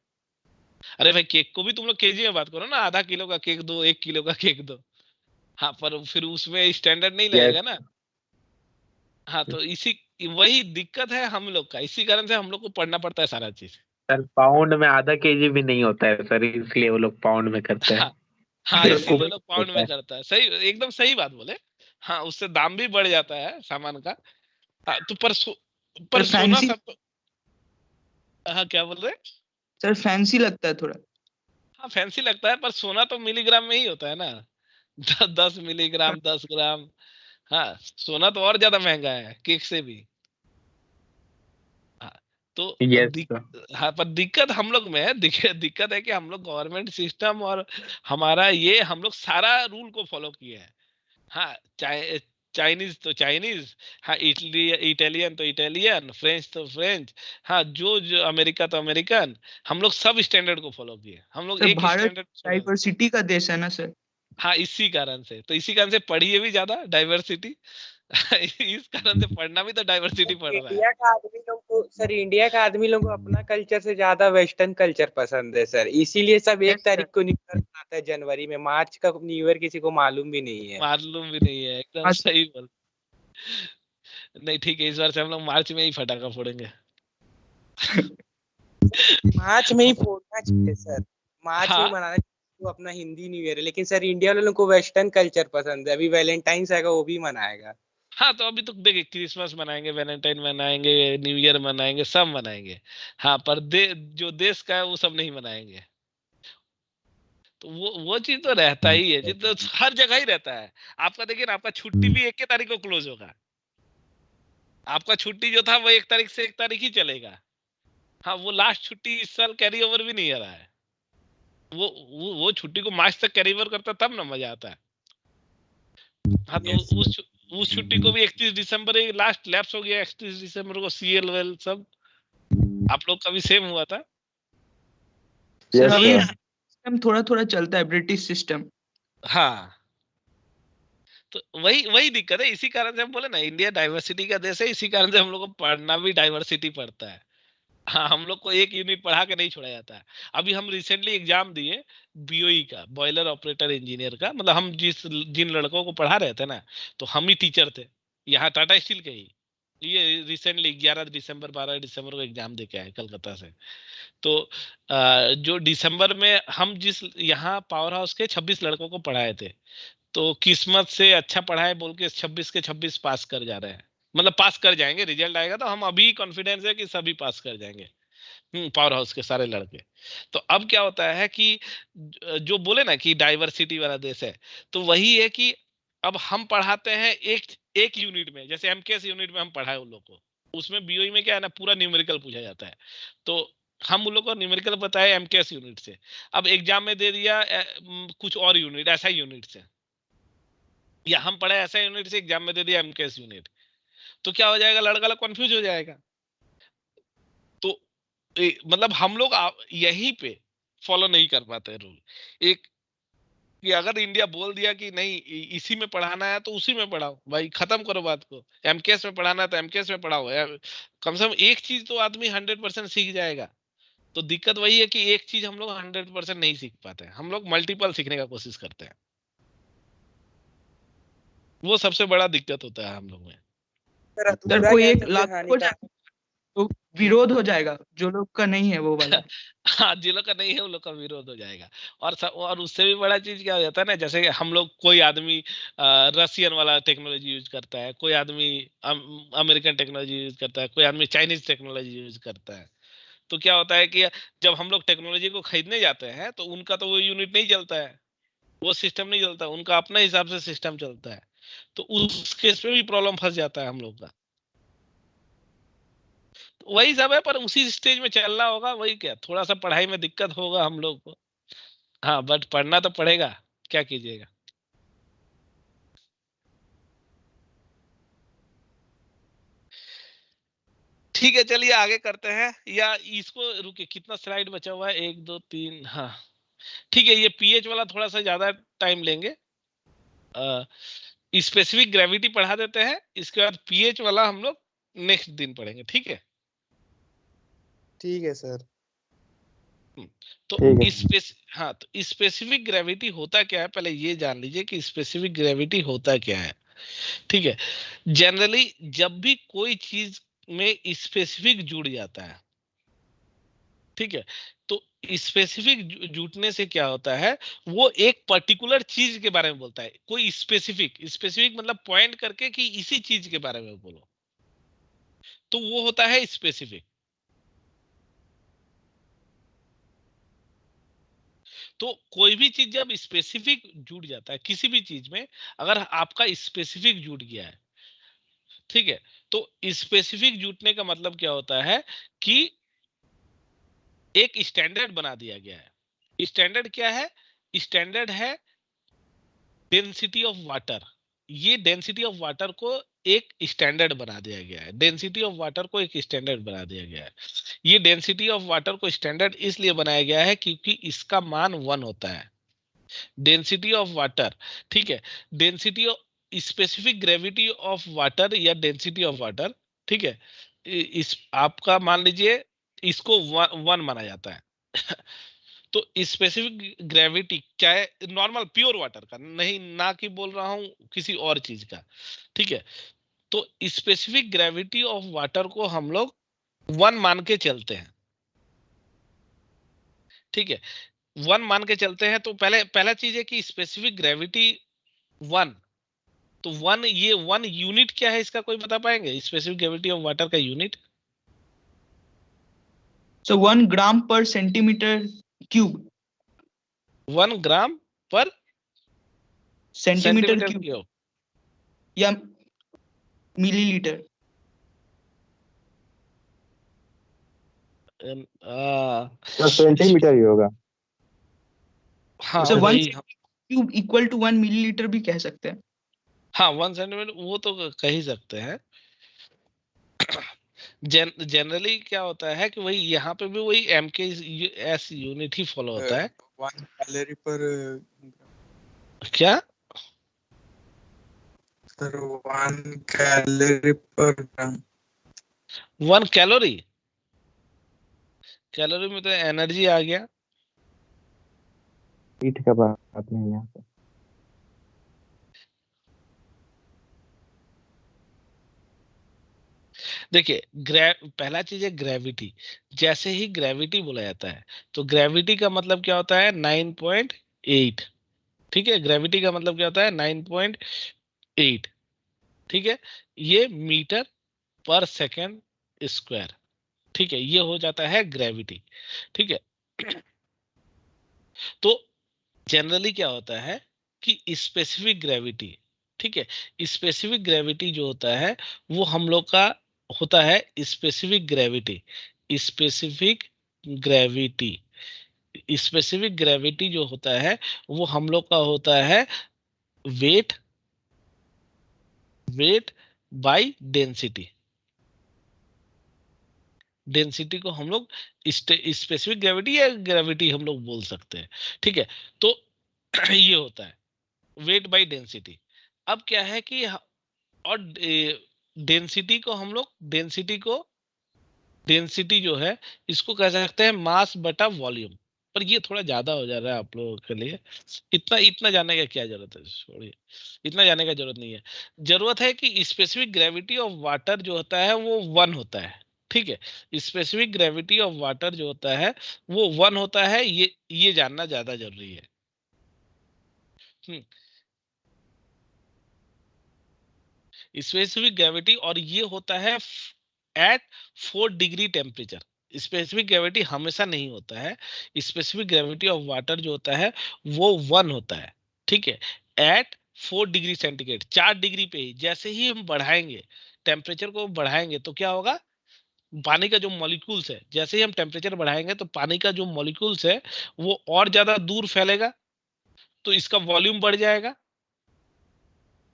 अरे भाई, केक को भी तुम लोग केजी में बात करो ना, आधा किलो का केक दो, 1 किलो का केक दो। हाँ, पर फिर उसमें स्टैंडर्ड नहीं यस लगेगा ना। हाँ, तो इसी वही दिक्कत है हम लोग का। इसी कारण से हम लोग को पढ़ना पड़ता है सारा चीज। सर, पाउंड में आधा केजी भी नहीं होता है सर, इसलिए वो लोग पाउंड में करते हैं। हाँ, हाँ, वो इसीलिए लोग पाउंड होता में है। करता है। सही, एकदम सही बात बोले। हाँ, उससे दाम भी बढ़ जाता है सामान का। हाँ, तो पर सर सोना फैंसी, सब तो। हाँ, क्या बोल रहे? सर फैंसी लगता है थोड़ा। हाँ, फैंसी लगता है, पर सोना तो मिलीग्राम में ही होता है ना। 10 मिलीग्राम, 10 ग्राम। हाँ, सोना तो और ज्यादा महंगा है केक से भी। हाँ, तो यस सर। हाँ, पर दिक्कत हम लोग में है। दिक्कत है कि हम लोग गवर्नमेंट सिस्टम और हमारा ये हम लोग सारा रूल को फॉलो किए हैं। हाँ, चाइनीज तो चाइनीज, हाँ, इटालियन तो इटालियन, फ्रेंच तो फ्रेंच, हाँ, जो अमेरिका तो अमेरिकन। हम लोग सब स्टैंडर्ड को फॉलो किए, हम लोग सर एक भारत स्टैंडर्ड छोड़े। डाइवर्सिटी का देश है ना सर। हाँ, इसी कारण से पढ़िए भी ज्यादा डाइवर्सिटी। इस कारण से पढ़ना भी तो डाइवर्सिटी पढ़ रहा है। इंडिया का आदमी लोग को सर, इंडिया का आदमी लोग को अपना कल्चर से ज्यादा वेस्टर्न कल्चर पसंद है सर। इसीलिए सब यस 1 तारीख को न्यू ईयर मनाता है जनवरी में। मार्च का न्यू ईयर किसी को मालूम भी नहीं है। मालूम भी नहीं है, एकदम सर। सही बोल। नहीं, ठीक है, इस बार से हम लोग मार्च में ही फटाका फोड़ेंगे। मार्च में ही फोड़ना चाहिए सर, मार्च में ही हाँ, मनाना चाहिए। वो अपना हिंदी न्यू ईयर है, लेकिन सर इंडिया वालों को वेस्टर्न कल्चर पसंद है। अभी वैलेंटाइंस आएगा, वो भी मनाएगा। हाँ, तो अभी तो देखिए क्रिसमस मनाएंगे, वैलेंटाइन मनाएंगे, न्यू ईयर मनाएंगे, सब मनाएंगे। हाँ, पर जो देश का है वो सब नहीं मनाएंगे। तो वो चीज तो रहता ही है, जितना हर जगह ही रहता है। आपका देखिए ना, आपका छुट्टी भी 1 तारीख को क्लोज होगा। आपका छुट्टी जो था वो 1 तारीख से 1 तारीख ही चलेगा। हाँ, वो लास्ट छुट्टी इस साल कैरी ओवर भी नहीं आ रहा है। वो छुट्टी को मार्च तक कैरी ओवर करता तब ना मजा आता है। हाँ, तो उस छुट्टी को भी 31 दिसंबर लास्ट लैप्स हो गया। 31 दिसंबर को CL सब आप लोग का भी सेम हुआ था। Yes, अभी sir. सिस्टम थोड़ा थोड़ा चलता है, ब्रिटिश सिस्टम। हाँ, तो वही दिक्कत है। इसी कारण से हम बोले ना, इंडिया डाइवर्सिटी का देश है। इसी कारण से हम लोग को पढ़ना भी डाइवर्सिटी पड़ता है। हाँ, हम लोग को एक यूनिट पढ़ा के नहीं छोड़ा जाता है। अभी हम रिसेंटली एग्जाम दिए BOE का, बॉयलर ऑपरेटर इंजीनियर का। मतलब हम जिन लड़कों को पढ़ा रहे थे ना, तो हम ही टीचर थे यहाँ टाटा स्टील के ही। ये रिसेंटली 11 दिसंबर 12 दिसंबर को एग्जाम दे के आए कलकत्ता से। तो जो दिसंबर में हम जिस यहाँ पावर हाउस के 26 लड़कों को पढ़ाए थे, तो किस्मत से अच्छा पढ़ाए बोल के 26 के 26 पास कर जा रहे हैं। मतलब पास कर जाएंगे, रिजल्ट आएगा तो हम अभी कॉन्फिडेंस है कि सभी पास कर जाएंगे। पावर हाउस के सारे लड़के। तो अब क्या होता है कि जो बोले ना कि डाइवर्सिटी वाला देश है, तो वही है कि अब हम पढ़ाते हैं एक यूनिट में। जैसे MKS यूनिट में हम पढ़ाए उन लोग को, उसमें BOE में क्या है ना, पूरा न्यूमेरिकल पूछा जाता है। तो हम उन लोग को न्यूमेरिकल बताए MKS यूनिट से। अब एग्जाम में दे दिया कुछ और यूनिट, ऐसा यूनिट से, या हम पढ़े ऐसा यूनिट से, एग्जाम में दे दिया MKS यूनिट। तो क्या हो जाएगा, लड़का कंफ्यूज हो जाएगा। तो मतलब हम लोग यहीं पे फॉलो नहीं कर पाते रूल। एक कि अगर इंडिया बोल दिया कि नहीं इसी में पढ़ाना है तो उसी में पढ़ाओ भाई, खत्म करो बात को। MKS में पढ़ाना है तो MKS में पढ़ाओ यार। कम से कम एक चीज तो आदमी 100% सीख जाएगा। तो दिक्कत वही है कि एक चीज हम लोग 100% नहीं सीख पाते, हम लोग मल्टीपल सीखने का कोशिश करते हैं। वो सबसे बड़ा दिक्कत होता है हम लोग में। सर कोई एक लागू हो जाए तो विरोध हो जाएगा, जो लोग का नहीं है वो वाला। हाँ, जिन लोग का नहीं है उन लोग का विरोध हो जाएगा। और उससे भी बड़ा चीज क्या हो जाता है ना, जैसे हम लोग, कोई आदमी रशियन वाला टेक्नोलॉजी यूज करता है, कोई आदमी अमेरिकन टेक्नोलॉजी यूज करता है, कोई आदमी चाइनीज टेक्नोलॉजी यूज करता है। तो क्या होता है कि जब हम लोग टेक्नोलॉजी को खरीदने जाते हैं तो उनका तो वो यूनिट नहीं चलता है, वो सिस्टम नहीं चलता, उनका अपने हिसाब से सिस्टम चलता है। तो उस केस में भी प्रॉब्लम फंस जाता है हम लोग का। वही सब है, पर उसी स्टेज में चलना होगा। वही क्या, थोड़ा सा पढ़ाई में दिक्कत होगा हम लोग को। हाँ, बट पढ़ना तो पड़ेगा, क्या कीजिएगा। ठीक है, चलिए आगे करते हैं। या इसको रुके, कितना स्लाइड बचा हुआ है, 1 2 3। हाँ ठीक है, ये pH वाला थोड़ा सा ज्यादा टाइम लेंगे। स्पेसिफिक ग्रेविटी पढ़ा देते हैं, इसके बाद pH वाला हम लोग नेक्स्ट दिन पढ़ेंगे। ठीक है, ठीक है सर। तो ठीक है। हाँ, तो स्पेसिफिक ग्रेविटी होता क्या है, पहले ये जान लीजिए कि स्पेसिफिक ग्रेविटी होता क्या है। ठीक है, जनरली जब भी कोई चीज में स्पेसिफिक जुड़ जाता है, ठीक है, तो स्पेसिफिक जुटने से क्या होता है, वो एक पर्टिकुलर चीज के बारे में बोलता है। कोई स्पेसिफिक मतलब पॉइंट करके कि इसी चीज के बारे में बोलो, तो वो होता है स्पेसिफिक। तो कोई भी चीज जब स्पेसिफिक जुड़ जाता है किसी भी चीज में, अगर आपका स्पेसिफिक जुड़ गया है, ठीक है, तो स्पेसिफिक जुटने का मतलब क्या होता है कि एक स्टैंडर्ड बना दिया गया है। स्टैंडर्ड क्या है, स्टैंडर्ड है डेंसिटी ऑफ वाटर। ये डेंसिटी ऑफ वाटर को एक स्टैंडर्ड बना दिया गया है। डेंसिटी ऑफ वाटर को एक स्टैंडर्ड बना दिया गया है। ये डेंसिटी ऑफ वाटर को स्टैंडर्ड इसलिए बनाया गया है क्योंकि इसका मान 1 होता है, डेंसिटी ऑफ वाटर। ठीक है, density of specific gravity of water या डेंसिटी ऑफ वाटर, ठीक है, इस आपका मान लीजिए इसको 1 माना जाता है। तो स्पेसिफिक ग्रेविटी क्या है, नॉर्मल प्योर वाटर का नहीं, ना कि बोल रहा हूं किसी और चीज का। ठीक है, तो स्पेसिफिक ग्रेविटी ऑफ वाटर को हम लोग 1 मान के चलते हैं। ठीक है, 1 मान के चलते हैं। तो पहला चीज है कि स्पेसिफिक ग्रेविटी 1। तो 1, ये 1 यूनिट क्या है इसका, कोई बता पाएंगे स्पेसिफिक ग्रेविटी ऑफ वाटर का unit? So 1 gram per centimeter cube. 1 ग्राम पर सेंटीमीटर सेंटीमीटर क्यूब क्यूब। या मिलीलीटर। तो सेंटीमीटर ही होगा। हाँ सर 1 वही, क्यूब इक्वल टू 1 मिलीलीटर भी कह सकते हैं। हाँ 1 सेंटीमीटर वो तो कह ही सकते हैं। जनरली क्या होता है कि वही यहाँ पे भी वही MKS यूनिट ही फॉलो होता है। 1 कैलोरी पर क्या सर 1 कैलोरी पर ग्राम। 1 कैलोरी, कैलोरी में तो एनर्जी आ गया। हीट का बात नहीं है यहाँ पे। देखिए पहला चीज है ग्रेविटी। जैसे ही ग्रेविटी बोला जाता है तो ग्रेविटी का मतलब क्या होता है 9.8। ठीक है, ग्रेविटी का मतलब क्या होता है 9.8। ठीक है, ये मीटर पर सेकेंड स्क्वायर। ठीक है, ये हो जाता है ग्रेविटी। ठीक है, तो जनरली क्या होता है कि स्पेसिफिक ग्रेविटी, ठीक है, स्पेसिफिक ग्रेविटी जो होता है वो हम लोग का होता है specific gravity. Specific gravity, specific gravity जो होता है वो हम लोग का होता है weight, weight by density. Density को हम लोग स्पेसिफिक ग्रेविटी या ग्रेविटी हम लोग बोल सकते हैं। ठीक है, तो ये होता है वेट बाय डेंसिटी। अब क्या है कि और डेंसिटी को हम लोग डेंसिटी जो है इसको कह सकते हैं मास बटा वॉल्यूम। पर ये थोड़ा ज्यादा हो जा रहा है आप लोगों के लिए। इतना इतना जानने का क्या जरूरत है, छोड़िए, इतना जानने का जरूरत नहीं है। जरूरत है कि स्पेसिफिक ग्रेविटी ऑफ वाटर जो होता है वो 1 होता है। ठीक है, स्पेसिफिक ग्रेविटी ऑफ वाटर जो होता है वो 1 होता है, ये जानना ज्यादा जरूरी है। स्पेसिफिक ग्रेविटी, और ये होता है at 4 degree temperature. Specific gravity हमेशा नहीं होता है। स्पेसिफिक ग्रेविटी ऑफ वाटर जो होता है वो 1 होता है। ठीक है, एट 4 डिग्री सेंटीग्रेड, 4 डिग्री पे ही जैसे ही हम बढ़ाएंगे टेम्परेचर को बढ़ाएंगे तो क्या होगा, पानी का जो मॉलिक्यूल्स है, जैसे ही हम टेम्परेचर बढ़ाएंगे तो पानी का जो मॉलिक्यूल्स है वो और ज्यादा दूर फैलेगा, तो इसका वॉल्यूम बढ़ जाएगा।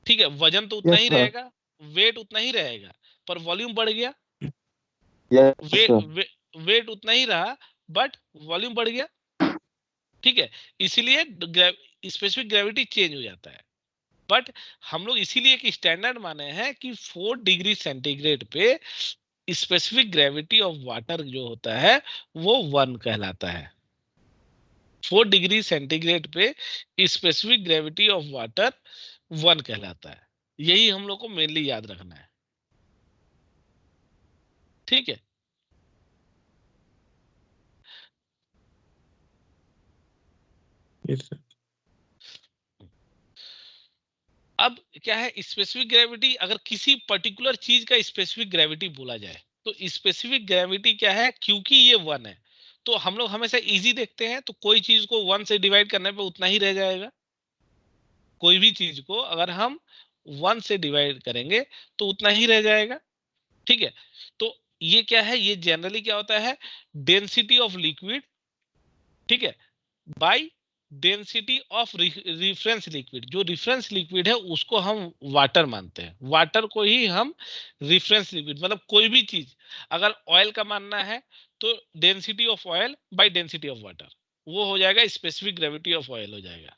ठीक है, वजन तो उतना यस ही सर, रहेगा, वेट उतना ही रहेगा, पर वॉल्यूम बढ़ गया। यस वे, सर। वे, वेट उतना ही रहा बट वॉल्यूम बढ़ गया। ठीक है, इसीलिए स्पेसिफिक ग्रेविटी चेंज हो जाता है। बट हम लोग इसीलिए एक स्टैंडर्ड माने हैं कि 4 डिग्री सेंटीग्रेड पे स्पेसिफिक ग्रेविटी ऑफ वाटर जो होता है वो 1 कहलाता है। 4 डिग्री सेंटीग्रेड पे स्पेसिफिक ग्रेविटी ऑफ वाटर 1 कहलाता है। यही हम लोग को मेनली याद रखना है। ठीक है, यस सर। अब क्या है स्पेसिफिक ग्रेविटी, अगर किसी पर्टिकुलर चीज का स्पेसिफिक ग्रेविटी बोला जाए तो स्पेसिफिक ग्रेविटी क्या है, क्योंकि ये 1 है तो हम लोग हमेशा इजी देखते हैं, तो कोई चीज को 1 से डिवाइड करने पे उतना ही रह जाएगा। कोई भी चीज को अगर हम 1 से डिवाइड करेंगे तो उतना ही रह जाएगा। ठीक है, तो ये क्या है, ये जनरली क्या होता है डेंसिटी ऑफ लिक्विड, ठीक है, by density of reference liquid. जो रिफरेंस लिक्विड है उसको हम वाटर मानते हैं, वाटर को ही हम रिफरेंस लिक्विड, मतलब कोई भी चीज अगर ऑयल का मानना है तो density of oil by density of water, वो हो जाएगा स्पेसिफिक ग्रेविटी ऑफ ऑयल हो जाएगा।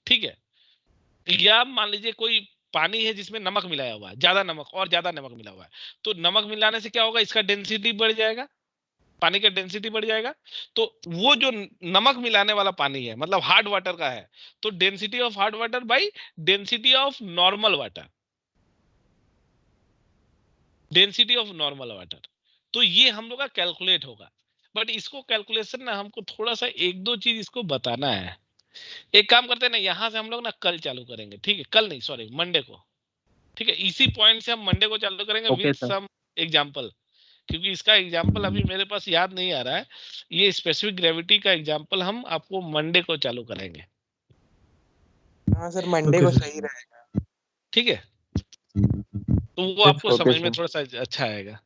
ठीक है, या मान लीजिए कोई पानी है जिसमें नमक मिलाया हुआ है, ज्यादा नमक और ज्यादा नमक मिला हुआ है, तो नमक मिलाने से क्या होगा, इसका डेंसिटी बढ़ जाएगा, पानी का डेंसिटी बढ़ जाएगा। तो वो जो नमक मिलाने वाला पानी है मतलब हार्ड वाटर का है, तो density of hard water by density of normal water, density of normal water. तो ये हम लोग का कैलकुलेट होगा। बट इसको कैलकुलेशन ना हमको थोड़ा सा एक दो चीज इसको बताना है। एक काम करते हैं ना, यहां से हम लोग ना कल चालू करेंगे। ठीक है, कल नहीं सॉरी मंडे को। ठीक है, इसी पॉइंट से हम मंडे को चालू करेंगे okay with sir. Some example. क्योंकि इसका एग्जाम्पल अभी मेरे पास याद नहीं आ रहा है। ये स्पेसिफिक ग्रेविटी का एग्जाम्पल हम आपको मंडे को चालू करेंगे। हाँ सर, मंडे को सही रहेगा। ठीक है, तो वो आपको समझ में थोड़ा सा अच्छा आएगा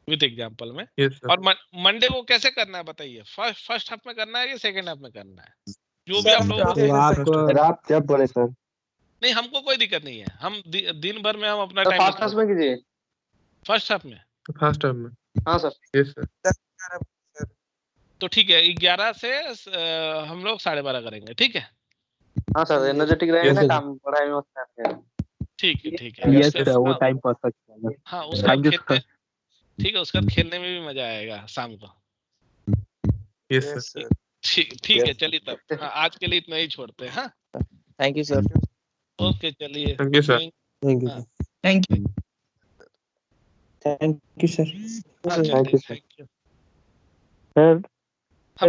विद एग्जाम्पल में। और मंडे को कैसे करना है बताइए? फर्स्ट हाफ में करना है कि सेकंड हाफ में करना है? जो भी आप लोगों को तो आप जब बोले सर। नहीं, हमको कोई दिक्कत नहीं है, हम दिन भर में हम अपना फर्स्ट हाफ टाइम में कीजिए। फर्स्ट हाफ में। फर्स्ट हाफ में हाँ सर। Yes sir. तो ठीक है, 11 से हम लोग 12:30 करेंगे। ठीक है, हाँ सर, एनर्जेटिक रहेगा ना, काम पढ़ाई में होता है। ठीक है, ठीक है। यस सर, वो टाइम परफेक्ट है। हाँ, उसका थैंक यू खेलने, सर। ठीक है, उसका खेलने में भी मजा आएगा शाम को। Yes sir. ठीक है, चलिए तब हाँ, आज के लिए इतना ही छोड़ते हैं। हाँ, थैंक यू सर। ओके, चलिए। Thank you sir. Thank you हाँ। Thank you. Thank you sir. हाँ, चलिए, थैंक यू। सर